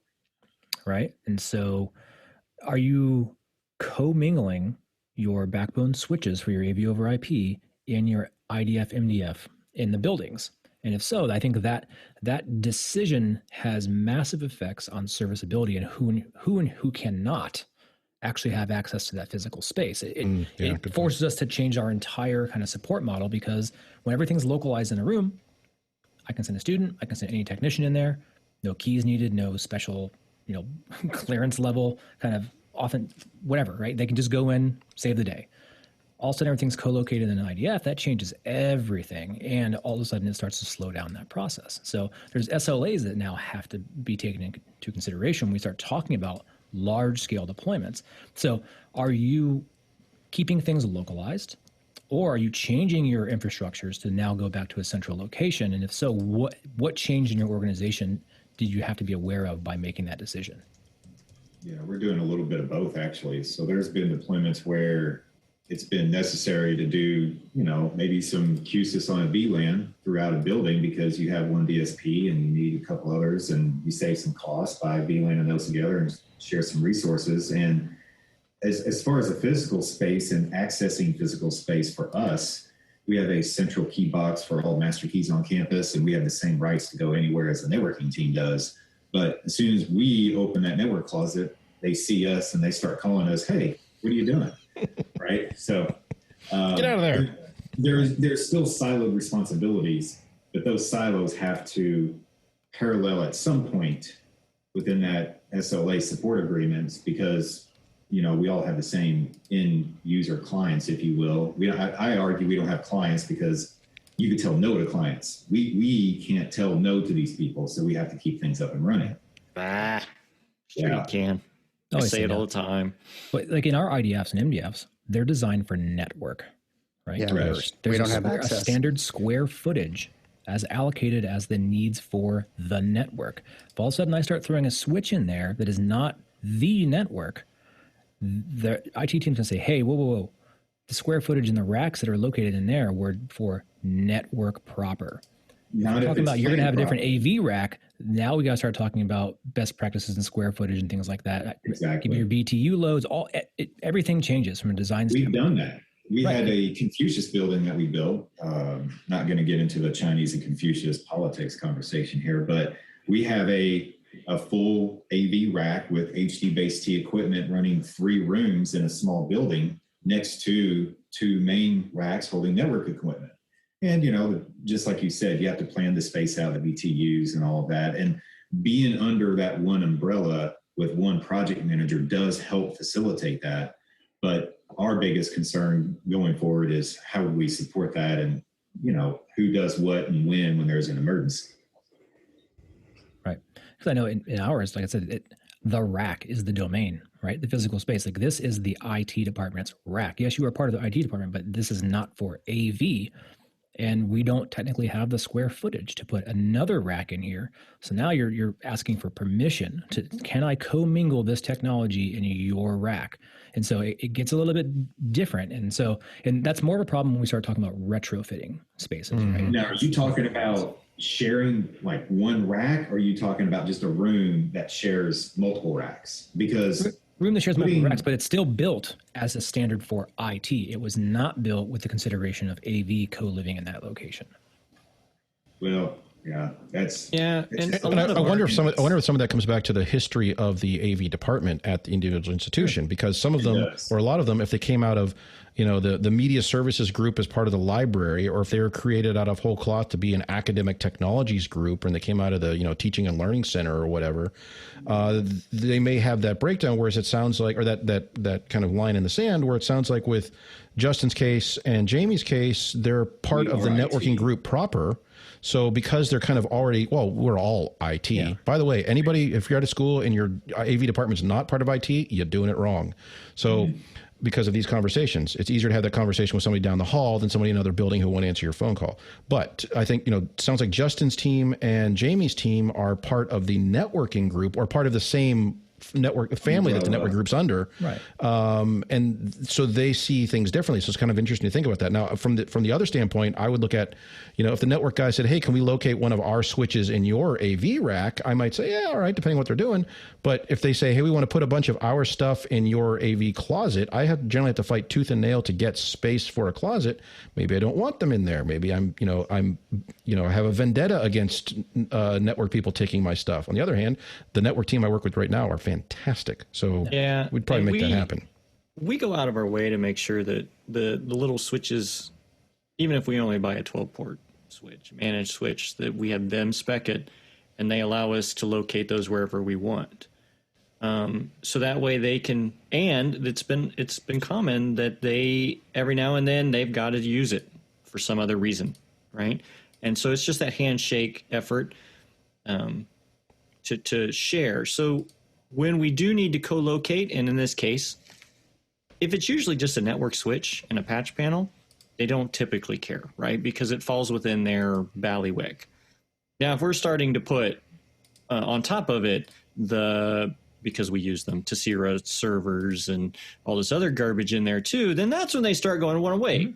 right? And so are you co-mingling your backbone switches for your AV-over-IP in your IDF, MDF in the buildings? And if so, I think that decision has massive effects on serviceability and who cannot actually have access to that physical space. It forces us to change our entire kind of support model, because when everything's localized in a room, I can send a student, I can send any technician in there, no keys needed, no special, clearance level kind of often whatever, right? They can just go in, save the day. All of a sudden, everything's co-located in an IDF. That changes everything, and all of a sudden, it starts to slow down that process. So there's SLAs that now have to be taken into consideration when we start talking about large-scale deployments. So are you keeping things localized, or are you changing your infrastructures to now go back to a central location? And if so, what change in your organization did you have to be aware of by making that decision? Yeah, we're doing a little bit of both, actually. So there's been deployments where it's been necessary to do, maybe some QSIS on a VLAN throughout a building because you have one DSP and you need a couple others, and you save some costs by VLANing those together and share some resources. And as far as the physical space and accessing physical space for us, we have a central key box for all master keys on campus, and we have the same rights to go anywhere as the networking team does. But as soon as we open that network closet, they see us and they start calling us, "Hey, what are you doing?" Right? So get out of there. There's still siloed responsibilities, but those silos have to parallel at some point within that SLA support agreements, because we all have the same end user clients, if you will. I argue we don't have clients because you could tell no to clients. We can't tell no to these people, so we have to keep things up and running. Sure you can. I say it all the time. But like in our IDFs and MDFs, they're designed for network, right? Yeah, There's we don't have access. A standard square footage as allocated as the needs for the network. If all of a sudden I start throwing a switch in there that is not the network, the IT team's going to say, hey, whoa. The square footage and the racks that are located in there were for network proper. You're talking about you're going to have a different AV rack. Now we got to start talking about best practices and square footage and things like that. Exactly. Give me your BTU loads. Everything changes from a design standpoint. We've done that. We had a Confucius building that we built. Not going to get into the Chinese and Confucius politics conversation here, but we have a full AV rack with HD-based T equipment running 3 rooms in a small building next to 2 main racks holding network equipment. And, just like you said, you have to plan the space out, the BTUs and all of that. And being under that one umbrella with one project manager does help facilitate that. But our biggest concern going forward is how do we support that, and, who does what and when there's an emergency. Right. Because I know in ours, like I said, the rack is the domain, right? The physical space. Like this is the IT department's rack. Yes, you are part of the IT department, but this is not for AV. And we don't technically have the square footage to put another rack in here. So now you're asking for permission to, can I commingle this technology in your rack? And so it gets a little bit different. And that's more of a problem when we start talking about retrofitting spaces, right? Now, are you talking about sharing like one rack, or are you talking about just a room that shares multiple racks? Because room that shares multiple racks, but it's still built as a standard for IT. It was not built with the consideration of AV co-living in that location. Well, yeah, that's And I wonder if some of that comes back to the history of the AV department at the individual institution, because some of them, or a lot of them, if they came out of the media services group as part of the library, or if they were created out of whole cloth to be an academic technologies group, and they came out of the teaching and learning center or whatever, they may have that breakdown. Whereas it sounds like, or that kind of line in the sand, where it sounds like with Justin's case and Jamie's case, they're part of the networking group proper. So because they're kind of already, we're all IT. Yeah. By the way, anybody, if you're out of school and your AV department's not part of IT, you're doing it wrong. So because of these conversations, it's easier to have that conversation with somebody down the hall than somebody in another building who won't answer your phone call. But I think, it sounds like Justin's team and Jamie's team are part of the networking group, or part of the same network family that the network group's under. Right. And so they see things differently. So it's kind of interesting to think about that. Now, from the other standpoint, I would look at, if the network guy said, hey, can we locate one of our switches in your AV rack? I might say, yeah, all right, depending on what they're doing. But if they say, hey, we want to put a bunch of our stuff in your AV closet, I generally have to fight tooth and nail to get space for a closet. Maybe I don't want them in there. Maybe I have a vendetta against network people taking my stuff. On the other hand, the network team I work with right now are fantastic. So we'd probably make that happen. We go out of our way to make sure that the little switches, even if we only buy a 12-port switch, managed switch, that we have them spec it, and they allow us to locate those wherever we want. So that way they can, and it's been common that they, every now and then, they've got to use it for some other reason, right? And so it's just that handshake effort to share. So when we do need to co-locate, and in this case, if it's usually just a network switch and a patch panel, they don't typically care, right? Because it falls within their bailiwick. Now, if we're starting to put on top of it because we use them, Tessera servers and all this other garbage in there too, then that's when they start going, well, wait,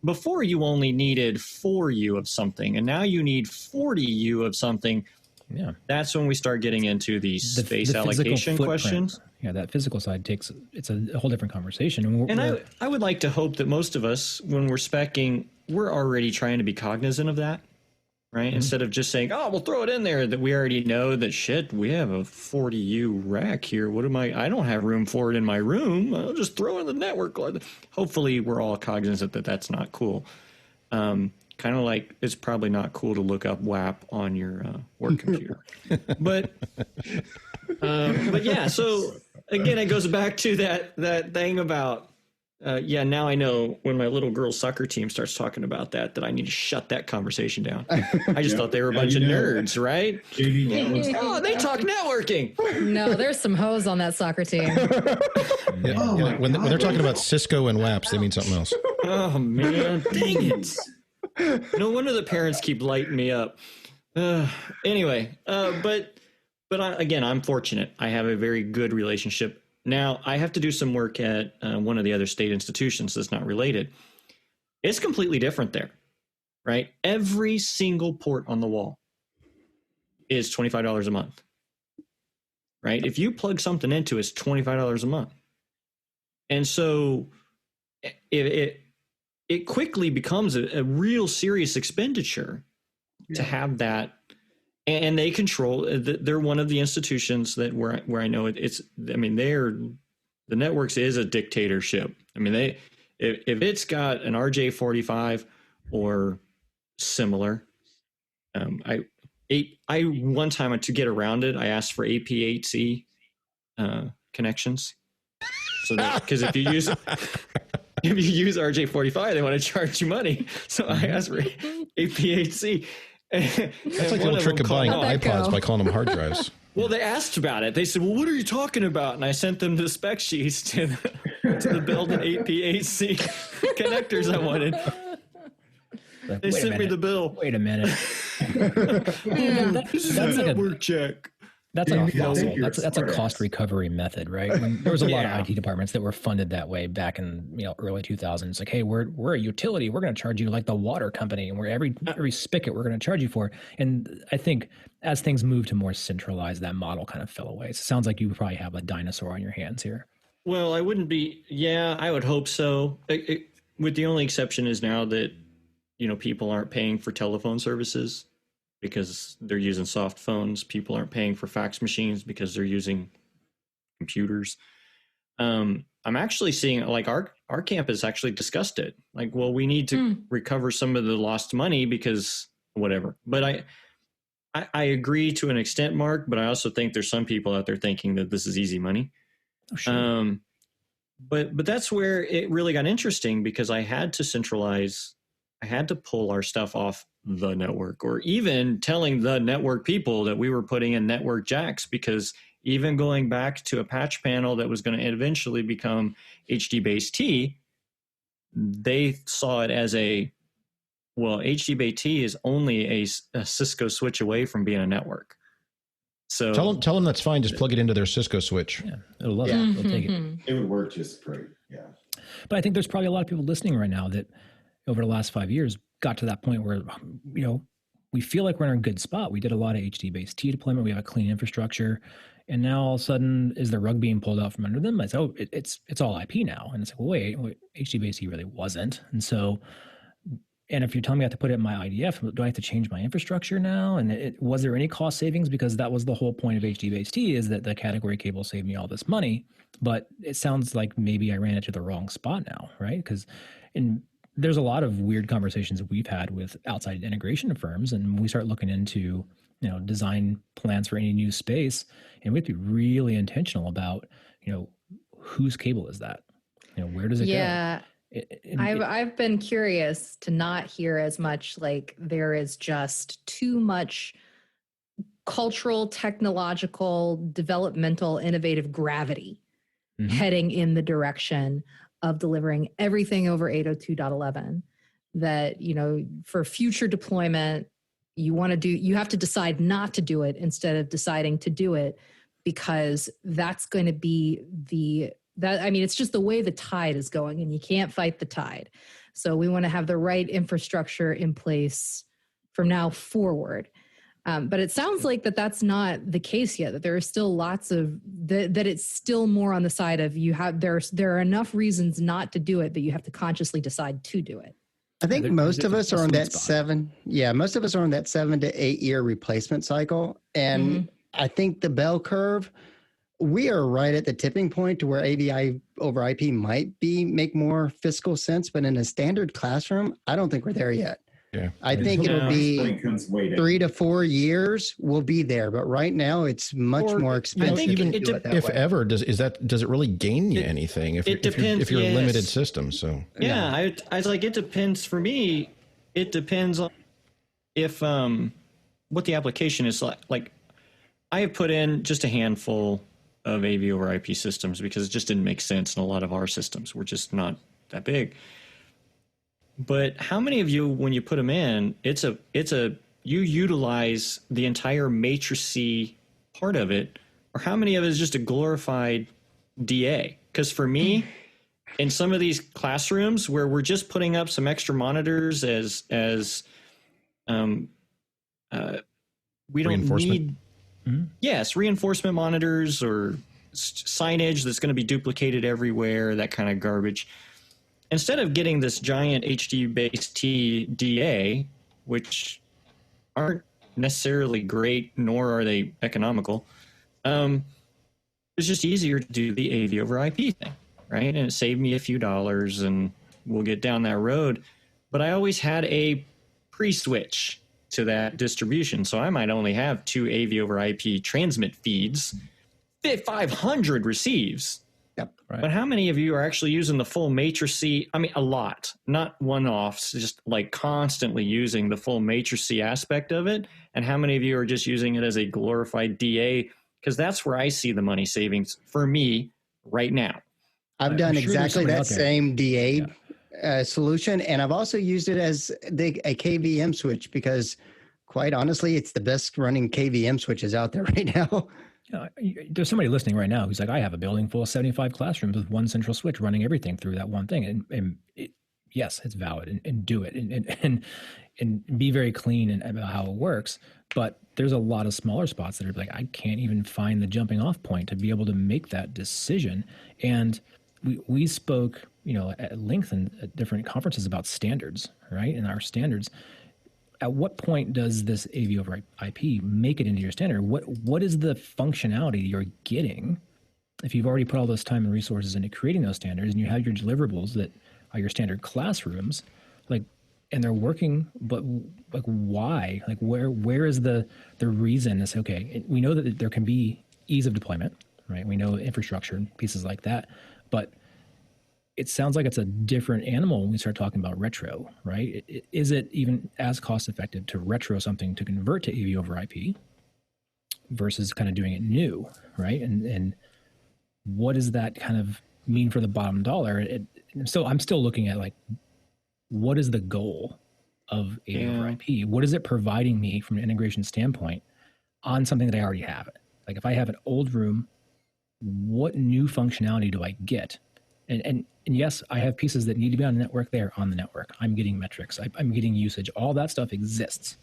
before you only needed 4U of something, and now you need 40U of something. Yeah, that's when we start getting into the space allocation questions. Yeah, that physical side it's a whole different conversation. And I would like to hope that most of us, when we're speccing, we're already trying to be cognizant of that, right? Mm-hmm. Instead of just saying, oh, we'll throw it in there, that we already know that, shit, we have a 40U rack here. I don't have room for it in my room. I'll just throw it in the network. Hopefully we're all cognizant that that's not cool. Kind of like it's probably not cool to look up WAP on your work computer. But yeah, so again, it goes back to that thing about, now I know when my little girl's soccer team starts talking about that I need to shut that conversation down. I just thought they were a bunch of nerds, right? Oh, they talk networking. No, there's some hoes on that soccer team. When they're talking about Cisco and WAPs, they mean something else. Oh, man, dang it. No wonder the parents keep lighting me up. Anyway, but I'm fortunate. I have a very good relationship. Now, I have to do some work at one of the other state institutions that's not related. It's completely different there, right? Every single port on the wall is $25 a month, right? If you plug something into it, it's $25 a month. And so it quickly becomes a real serious expenditure to have that. And they control, they're one of the institutions that where I know the networks is a dictatorship. I mean, if it's got an RJ45 or similar, one time to get around it, I asked for AP8C connections. So that, because if you use RJ45, they want to charge you money. So I asked for AP8C. That's like a little trick of buying iPods by calling them hard drives. Well, they asked about it. They said, well, what are you talking about? And I sent them the spec sheets to the Belden AP8C connectors I wanted. They sent me the bill. Wait a minute. That's a network check. That's like a fossil. That's a cost recovery method, right? There was a lot of IT departments that were funded that way back in early 2000s. It's like, hey, we're a utility. We're going to charge you like the water company, and we're every spigot we're going to charge you for. And I think as things moved to more centralized, that model kind of fell away. So it sounds like you probably have a dinosaur on your hands here. Well, I wouldn't be. Yeah, I would hope so. With the only exception is now that people aren't paying for telephone services because they're using soft phones. People aren't paying for fax machines because they're using computers. I'm actually seeing, like, our campus actually discussed it. Like, well, we need to recover some of the lost money because whatever. But I agree to an extent, Mark, but I also think there's some people out there thinking that this is easy money. Oh, sure. But that's where it really got interesting, because I had to centralize. I had to pull our stuff off the network, or even telling the network people that we were putting in network jacks, because even going back to a patch panel that was going to eventually become HD-base-T, they saw it as HD-base-T is only a Cisco switch away from being a network. So tell them that's fine. Just plug it into their Cisco switch. Yeah, it'll love it. They'll take it. It would work just great. Yeah. But I think there's probably a lot of people listening right now that over the last 5 years got to that point where, we feel like we're in a good spot. We did a lot of HD-base-T deployment. We have a clean infrastructure. And now all of a sudden, is the rug being pulled out from under them? It's all IP now. And it's like, well, wait, HD-base-T really wasn't. And so, and if you're telling me I have to put it in my IDF, do I have to change my infrastructure now? And was there any cost savings? Because that was the whole point of HD-base-T, is that the category cable saved me all this money. But it sounds like maybe I ran into the wrong spot now, right? Because there's a lot of weird conversations that we've had with outside integration firms, and we start looking into design plans for any new space, and we have to be really intentional about, whose cable is that? Where does it go? Yeah. I've been curious to not hear as much like there is just too much cultural, technological, developmental, innovative gravity heading in the direction of delivering everything over 802.11 that, for future deployment, you have to decide not to do it instead of deciding to do it, because that's going to be it's just the way the tide is going, and you can't fight the tide. So we want to have the right infrastructure in place from now forward. But it sounds like that's not the case yet, that there are still lots of, that it's still more on the side of there are enough reasons not to do it that you have to consciously decide to do it. I think most of us are on that 7 to 8 year replacement cycle. And I think the bell curve, we are right at the tipping point to where AVI over IP might make more fiscal sense. But in a standard classroom, I don't think we're there yet. Yeah. I think it'll be 3 to 4 years. We'll be there, but right now it's much more expensive. Even if ever, does it really gain you anything? If you're a limited system, so I was like, it depends. For me, it depends on if what the application is like. Like, I have put in just a handful of AV over IP systems because it just didn't make sense, and a lot of our systems were just not that big. But how many of you, when you put them in, you utilize the entire matrixy part of it, or how many of it is just a glorified DA? Because for me, in some of these classrooms where we're just putting up some extra monitors as we don't need, reinforcement monitors or signage that's going to be duplicated everywhere, that kind of garbage. Instead of getting this giant HD-based DA, which aren't necessarily great, nor are they economical, it's just easier to do the AV over IP thing, right? And it saved me a few dollars, and we'll get down that road. But I always had a pre-switch to that distribution, so I might only have 2 AV over IP transmit feeds, 500 receives. Yep. Right. But how many of you are actually using the full matrixy? I mean, a lot, not one-offs, just like constantly using the full matrixy aspect of it. And how many of you are just using it as a glorified DA? Because that's where I see the money savings for me right now. I've done exactly that same DA solution. And I've also used it as a KVM switch because, quite honestly, it's the best running KVM switches out there right now. There's somebody listening right now who's like, I have a building full of 75 classrooms with one central switch running everything through that one thing. And yes, it's valid and do it and be very clean about how it works. But there's a lot of smaller spots that are like, I can't even find the jumping off point to be able to make that decision. And we spoke, at length at different conferences about standards, right? And our standards. At what point does this AV over IP make it into your standard? What is the functionality you're getting if you've already put all this time and resources into creating those standards, and you have your deliverables that are your standard classrooms, and they're working, but why? Where is the reason? It's okay. We know that there can be ease of deployment, right? We know infrastructure and pieces like that, but it sounds like it's a different animal when we start talking about retro, right? Is it even as cost effective to retro something to convert to AV over IP versus kind of doing it new, right? And what does that kind of mean for the bottom dollar? So I'm still looking at what is the goal of AV over IP? What is it providing me from an integration standpoint on something that I already have? Like if I have an old room, what new functionality do I get? And yes, I have pieces that need to be on the network. They're on the network. I'm getting metrics. I'm getting usage. All that stuff exists,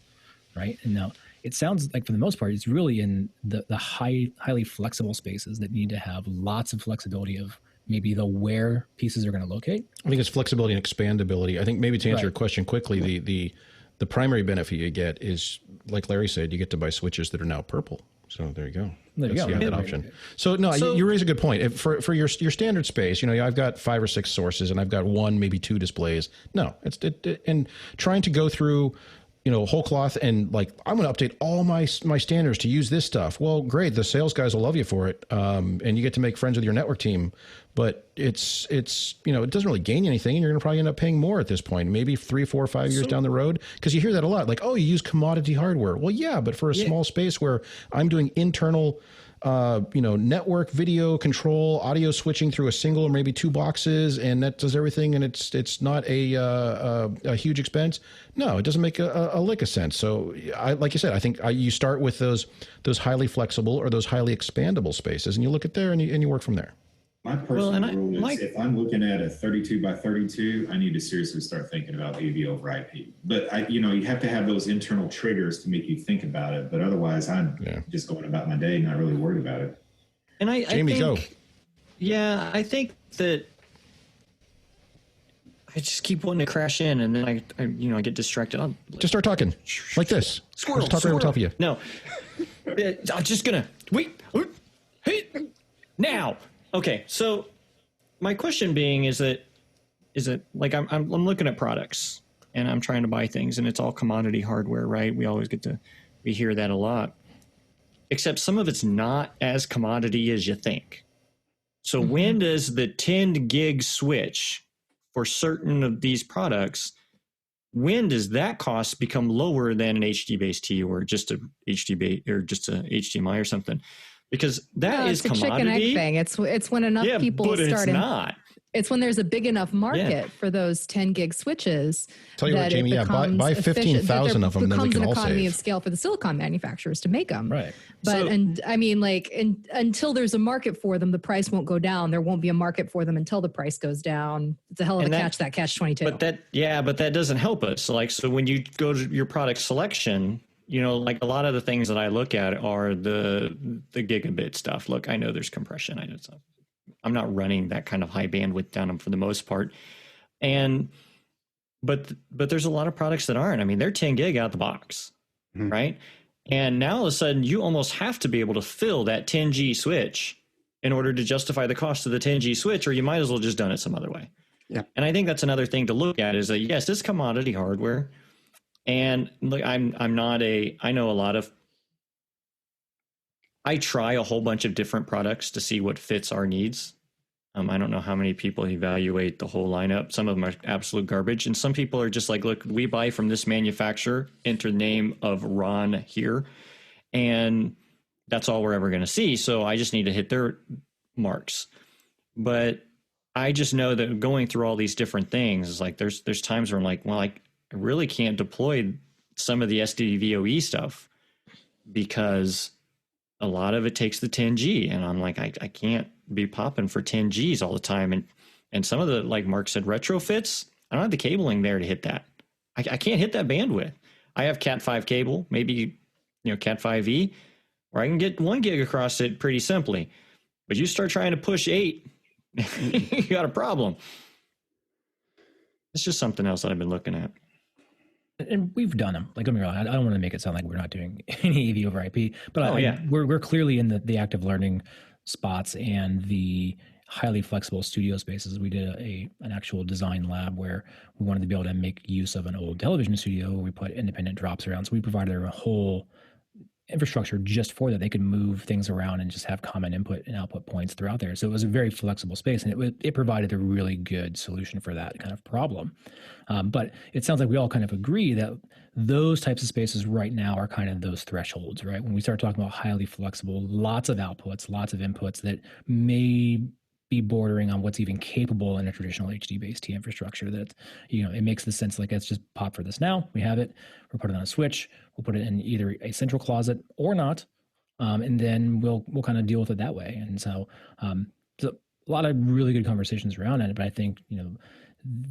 right? And now it sounds like for the most part, it's really in the highly flexible spaces that need to have lots of flexibility of maybe the where pieces are going to locate. I think it's flexibility and expandability. I think maybe to answer your question quickly, the primary benefit you get is, like Larry said, you get to buy switches that are now purple. So there you go. You have that option. So you raise a good point. For your standard space, I've got 5 or 6 sources and I've got 1, maybe 2 displays. No, and trying to go through whole cloth and like, I'm going to update all my standards to use this stuff. Well, great. The sales guys will love you for it. And you get to make friends with your network team, but it's, it doesn't really gain you anything. And you're going to probably end up paying more at this point, maybe 3, 4, 5 years down the road. Cause you hear that a lot. Like, oh, you use commodity hardware. Well, yeah, but for a small space where I'm doing internal, network video control, audio switching through a single or maybe 2 boxes, and that does everything, and it's not a huge expense. No, it doesn't make a lick of sense. So, like you said, I think you start with those highly flexible or those highly expandable spaces, and you look at there and you work from there. My personal rule is if I'm looking at a 32 by 32, I need to seriously start thinking about AVoIP. But you have to have those internal triggers to make you think about it. But otherwise, I'm just going about my day, not really worried about it. And Jamie, go. Yeah, I think that I just keep wanting to crash in, and then I get distracted. Just start talking like this. Squirrel, just talk right over top of you. No, I'm just gonna wait. Hey, now. Okay, so my question being is it like I'm looking at products and I'm trying to buy things and it's all commodity hardware, right? We hear that a lot, except some of it's not as commodity as you think. So when does the 10 gig switch for certain of these products, when does that cost become lower than an HD-based or just a HDMI or something? Because that is commodity. It's a chicken egg thing. It's when enough people start. It's not. It's when there's a big enough market for those 10 gig switches. Tell you what, Jamie, buy 15,000 of them, then we can all save. Becomes an economy of scale for the silicon manufacturers to make them. Right. But until there's a market for them, the price won't go down. There won't be a market for them until the price goes down. It's a hell of a catch, that catch-22. But that doesn't help us. So when you go to your product selection, like a lot of the things that I look at are the gigabit stuff. Look, I know there's compression. I know I'm not running that kind of high bandwidth down them for the most part. But there's a lot of products that aren't. I mean, they're 10 gig out the box, right? And now all of a sudden you almost have to be able to fill that 10G switch in order to justify the cost of the 10G switch, or you might as well just done it some other way. Yeah. And I think that's another thing to look at is that, yes, it's commodity hardware. And look, I try a whole bunch of different products to see what fits our needs. I don't know how many people evaluate the whole lineup. Some of them are absolute garbage. And some people are just like, look, we buy from this manufacturer, enter the name of Ron here. And that's all we're ever going to see. So I just need to hit their marks. But I just know that going through all these different things is like, there's times where I'm like, well, I really can't deploy some of the SDVOE stuff because a lot of it takes the 10G, and I'm like, I can't be popping for 10Gs all the time. And some of the, like Mark said, retrofits, I don't have the cabling there to hit that. I can't hit that bandwidth. I have Cat 5 cable, maybe, Cat 5e, where I can get 1 gig across it pretty simply. But you start trying to push 8, you got a problem. It's just something else that I've been looking at. And we've done them. Like, don't get me wrong, I don't want to make it sound like we're not doing any AV over IP, but we're clearly in the active learning spots and the highly flexible studio spaces. We did an actual design lab where we wanted to be able to make use of an old television studio where we put independent drops around. So we provided a whole infrastructure just for that. They could move things around and just have common input and output points throughout there. So it was a very flexible space, and it provided a really good solution for that kind of problem. But it sounds like we all kind of agree that those types of spaces right now are kind of those thresholds, right? When we start talking about highly flexible, lots of outputs, lots of inputs that may be bordering on what's even capable in a traditional HD-based T infrastructure, that, it makes the sense like, let's just pop for this now. We have it. We'll put it on a switch. We'll put it in either a central closet or not. And then we'll kind of deal with it that way. And so a lot of really good conversations around it, but I think,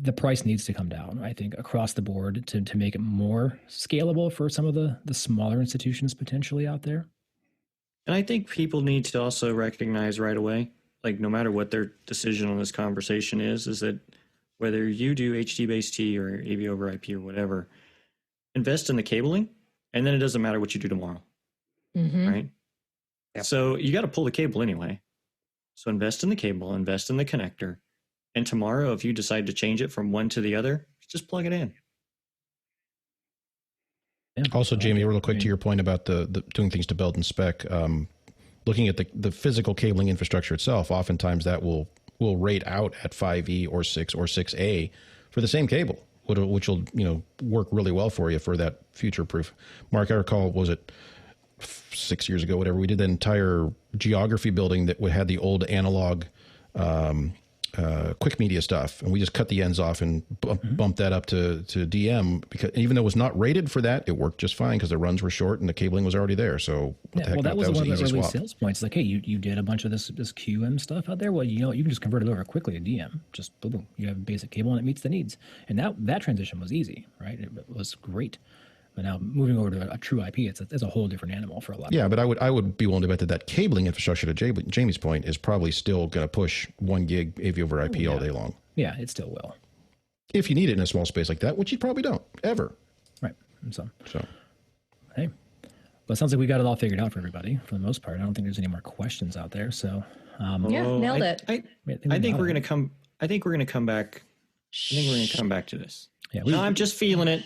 the price needs to come down, I think, across the board to make it more scalable for some of the smaller institutions potentially out there. And I think people need to also recognize right away, like no matter what their decision on this conversation is that whether you do HD-based T or AV-over-IP or whatever, invest in the cabling, and then it doesn't matter what you do tomorrow, right? Yep. So you got to pull the cable anyway. So invest in the cable, invest in the connector, and tomorrow, if you decide to change it from one to the other, just plug it in. Yeah. Also, Jamie, real quick to your point about the doing things to build and spec, looking at the physical cabling infrastructure itself, oftentimes that will rate out at 5E or 6 or 6A for the same cable, which will work really well for you for that future proof. Mark, I recall, was it 6 years ago, whatever, we did that entire geography building that had the old analog quick media stuff, and we just cut the ends off and bumped that up to DM, because even though it was not rated for that, it worked just fine because the runs were short and the cabling was already there. So that was one of the early sales points. Like, hey, you did a bunch of this QM stuff out there. Well, you can just convert it over quickly to DM. Just boom, you have a basic cable and it meets the needs. And that transition was easy, right? It was great. But now moving over to a true IP, it's a whole different animal for a lot of people. But I would be willing to bet that cabling infrastructure, to Jamie's point, is probably still going to push 1 gig AV-over-IP all day long. Yeah, it still will. If you need it in a small space like that, which you probably don't, ever. Right. So hey. Well, it sounds like we got it all figured out for everybody, for the most part. I don't think there's any more questions out there. So nailed it. I think we're going to come back. I think we're going to come back to this. Yeah, I'm just feeling it.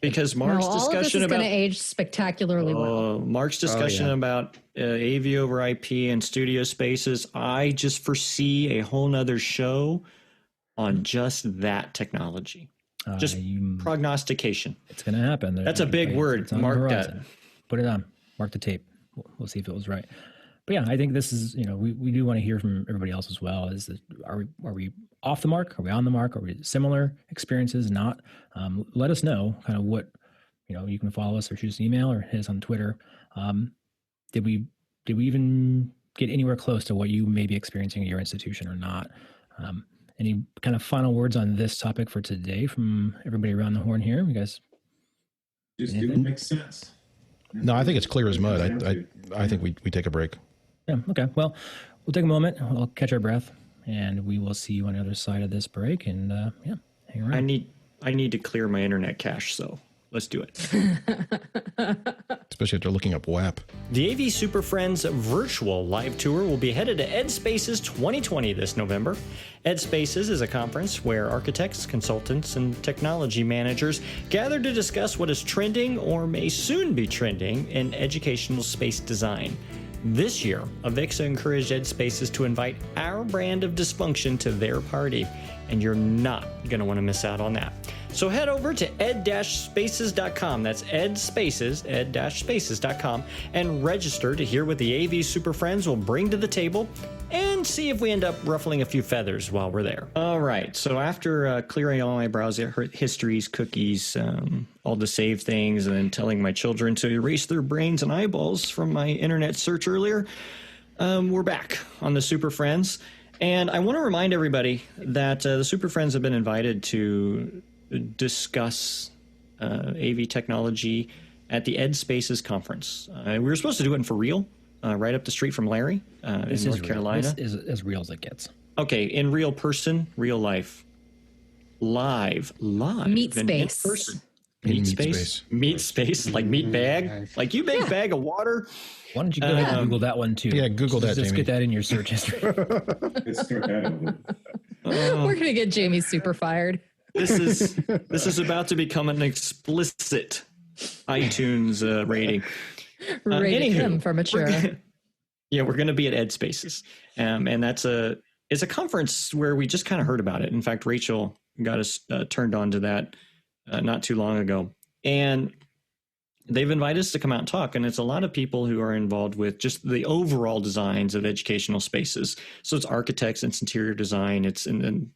Because Mark's discussion about going to age spectacularly well. Mark's discussion about AV over IP and studio spaces. I just foresee a whole nother show on just that technology. Just prognostication. It's going to happen. That's a big word. Mark that. Put it on. Mark the tape. We'll see if it was right. But yeah, I think this is, we do want to hear from everybody else as well. Are we off the mark? Are we on the mark? Are we similar experiences? Not? Let us know kind of what, you can follow us or shoot us an email or hit us on Twitter. Did we even get anywhere close to what you may be experiencing at your institution or not? Any kind of final words on this topic for today from everybody around the horn here? You guys? Just do what makes sense. No, I think it's clear as mud. I think we take a break. Yeah. Okay. Well, we'll take a moment. We'll catch our breath, and we will see you on the other side of this break. And hang around. I need to clear my internet cache, so let's do it. Especially after looking up WAP. The AV Super Friends virtual live tour will be headed to Ed Spaces 2020 this November. Ed Spaces is a conference where architects, consultants, and technology managers gather to discuss what is trending or may soon be trending in educational space design. This year, AVIXA encouraged Ed Spaces to invite our brand of dysfunction to their party, and you're not going to want to miss out on that. So head over to ed-spaces.com, that's ed-spaces.com, and register to hear what the AV Super Friends will bring to the table, and see if we end up ruffling a few feathers while we're there. All right, so after clearing all my browser histories, cookies, all the saved things, and then telling my children to erase their brains and eyeballs from my internet search earlier, we're back on the Super Friends. And I want to remind everybody that the Super Friends have been invited to discuss AV technology at the Ed Spaces conference. We were supposed to do it for real, right up the street from Larry in North Carolina. This is as real as it gets. Okay, in real person, real life, live, meet space, in person. Meat space, like meat bag, like you big bag of water. Why don't you go ahead and Google that one too? Yeah, Google that. Just get that in your search history. We're gonna get Jamie super fired. This is about to become an explicit iTunes rating. Rating him for mature. We're going to be at Ed Spaces, and it's a conference where we just kind of heard about it. In fact, Rachel got us turned on to that not too long ago, and they've invited us to come out and talk. And it's a lot of people who are involved with just the overall designs of educational spaces. So it's architects, it's interior design, it's in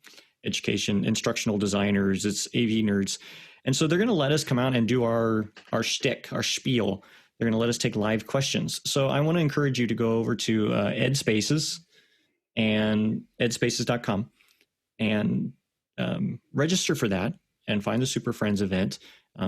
education, instructional designers, it's AV nerds. And so they're going to let us come out and do our shtick, our spiel. They're going to let us take live questions. So I want to encourage you to go over to Ed Spaces and edspaces.com and register for that and find the Super Friends event.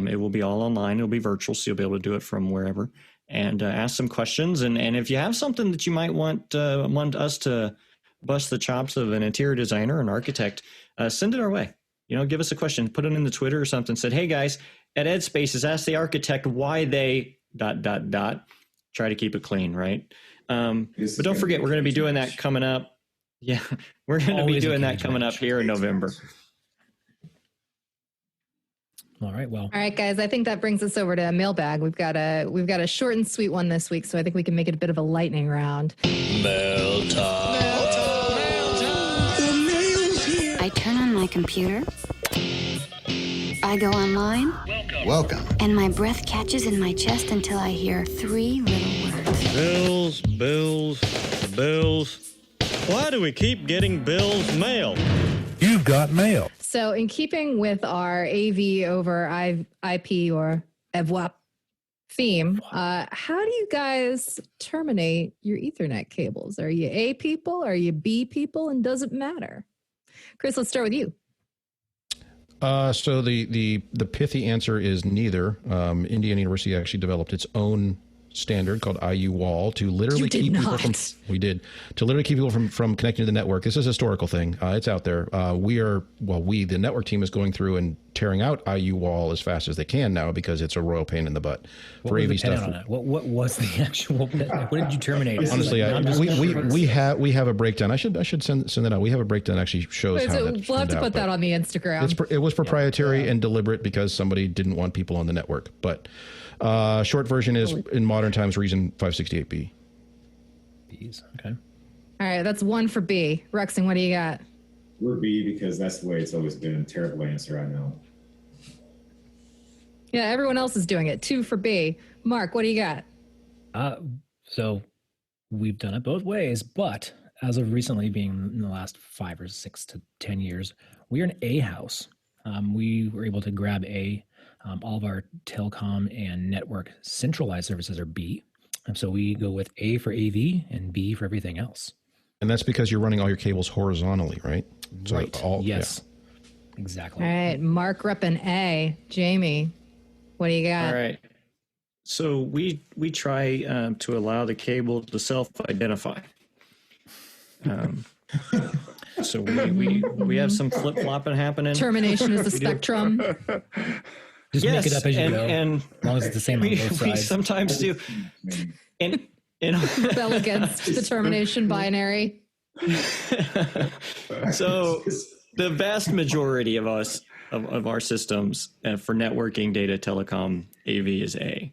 It will be all online. It'll be virtual, so you'll be able to do it from wherever. And ask some questions. And if you have something that you might want us to bust the chops of an interior designer, an architect, send it our way. Give us a question. Put it in the Twitter or something. Said, hey guys, at Ed Spaces, ask the architect why they ... Try to keep it clean, right? But don't forget, we're going to be doing that coming up. Yeah, we're going to be doing that coming up here in November. All right. Well. All right, guys. I think that brings us over to a mailbag. We've got a short and sweet one this week, so I think we can make it a bit of a lightning round. Mail time. I turn on my computer. I go online. Welcome. And my breath catches in my chest until I hear 3 little words. Bills, bills, bills. Why do we keep getting bills mailed? You've got mail. So in keeping with our AV-over-IP or EVoIP theme, how do you guys terminate your Ethernet cables? Are you A people? Are you B people? And does it matter? Chris, let's start with you. So the pithy answer is neither. Indiana University actually developed its own standard called IU-wall to literally keep people from. We did to literally keep people from connecting to the network. This is a historical thing. It's out there. The network team is going through and tearing out IU-wall as fast as they can now because it's a royal pain in the butt for AV stuff. What was the actual? What did you terminate? Honestly, we have a breakdown. I should send that out. We have a breakdown that actually shows how that. We'll have to put that on the Instagram. It was proprietary and deliberate because somebody didn't want people on the network, but. Short version is in modern times reason 568B. B's, okay. All right, that's 1 for B. Rexing, what do you got? We're B because that's the way it's always been. Terrible answer, I know. Yeah, everyone else is doing it. 2 for B. Mark, what do you got? So we've done it both ways, but as of recently, being in the last 5 or 6 to 10 years, we are an A house. We were able to grab A. All of our telecom and network centralized services are B. And so we go with A for AV and B for everything else. And that's because you're running all your cables horizontally, right? Right. Yes. Yeah. Exactly. All right. Mark repping A. Jamie, what do you got? All right. So we try to allow the cable to self-identify. So we have some flip-flopping happening. Termination is the spectrum. Just make it up as you go, as long as it's the same on both sides. We sometimes do. And rebel against the termination binary. So the vast majority of us, of our systems for networking, data, telecom, AV is A,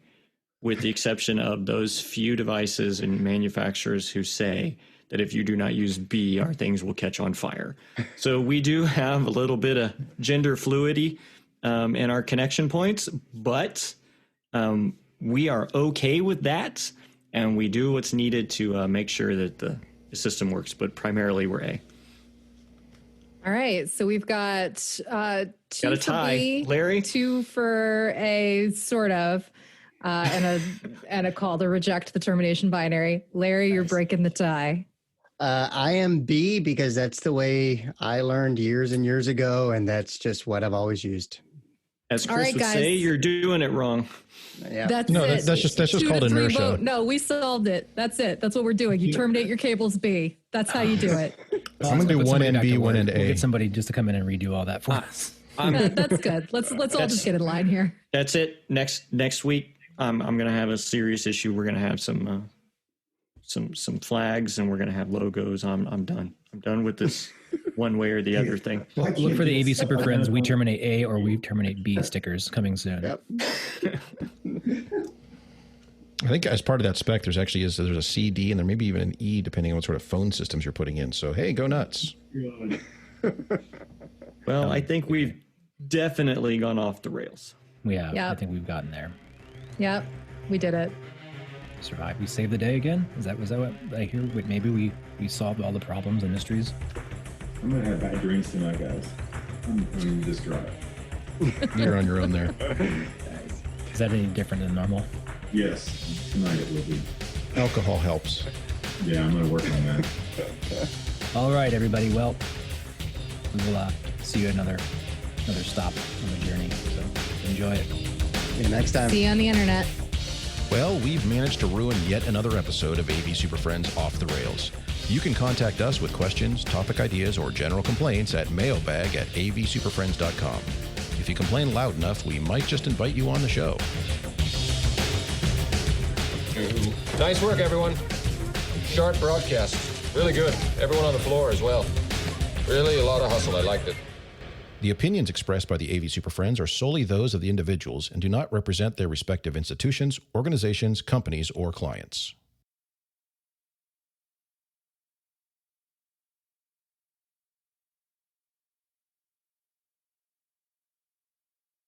with the exception of those few devices and manufacturers who say that if you do not use B, our things will catch on fire. So we do have a little bit of gender fluidity in our connection points, but we are okay with that, and we do what's needed to make sure that the system works, but primarily we're A. All right, so we've got 2 got a tie. B, Larry? 2 for A, sort of, and a call to reject the termination binary. Larry, you're breaking the tie. I am B because that's the way I learned years and years ago, and that's just what I've always used. As Chris would say, you're doing it wrong. Yeah. That's just called inertia. Vote. No, we solved it. That's it. That's what we're doing. You terminate your cables B. That's how you do it. I'm going to do 1 end B, 1 end A. We'll get somebody just to come in and redo all that for us. That's good. Let's all just get in line here. That's it. Next week, I'm going to have a serious issue. We're going to have some flags, and we're going to have logos. I'm done. I'm done with this one way or the other thing. Look for the AV SuperFriends. We terminate A or we terminate B stickers coming soon. Yep. I think as part of that spec, there's a C, D, and there may be even an E, depending on what sort of phone systems you're putting in. So, hey, go nuts. Well, I think we've definitely gone off the rails. We have. Yep. I think we've gotten there. Yep, we did it. Survive. We saved the day again? Was that what I hear? Wait, maybe we solved all the problems and mysteries? I'm going to have bad dreams tonight, guys. I'm distraught. You're on your own there. Is that any different than normal? Yes, tonight it will be. Alcohol helps. Yeah, I'm going to work on that. All right, everybody. Well, we will see you another stop on the journey. So enjoy it. See you next time. See you on the internet. Well, we've managed to ruin yet another episode of AV SuperFriends Off the Rails. You can contact us with questions, topic ideas, or general complaints at mailbag@avsuperfriends.com. If you complain loud enough, we might just invite you on the show. Nice work, everyone. Sharp broadcast. Really good. Everyone on the floor as well. Really a lot of hustle. I liked it. The opinions expressed by the AV Super Friends are solely those of the individuals and do not represent their respective institutions, organizations, companies, or clients.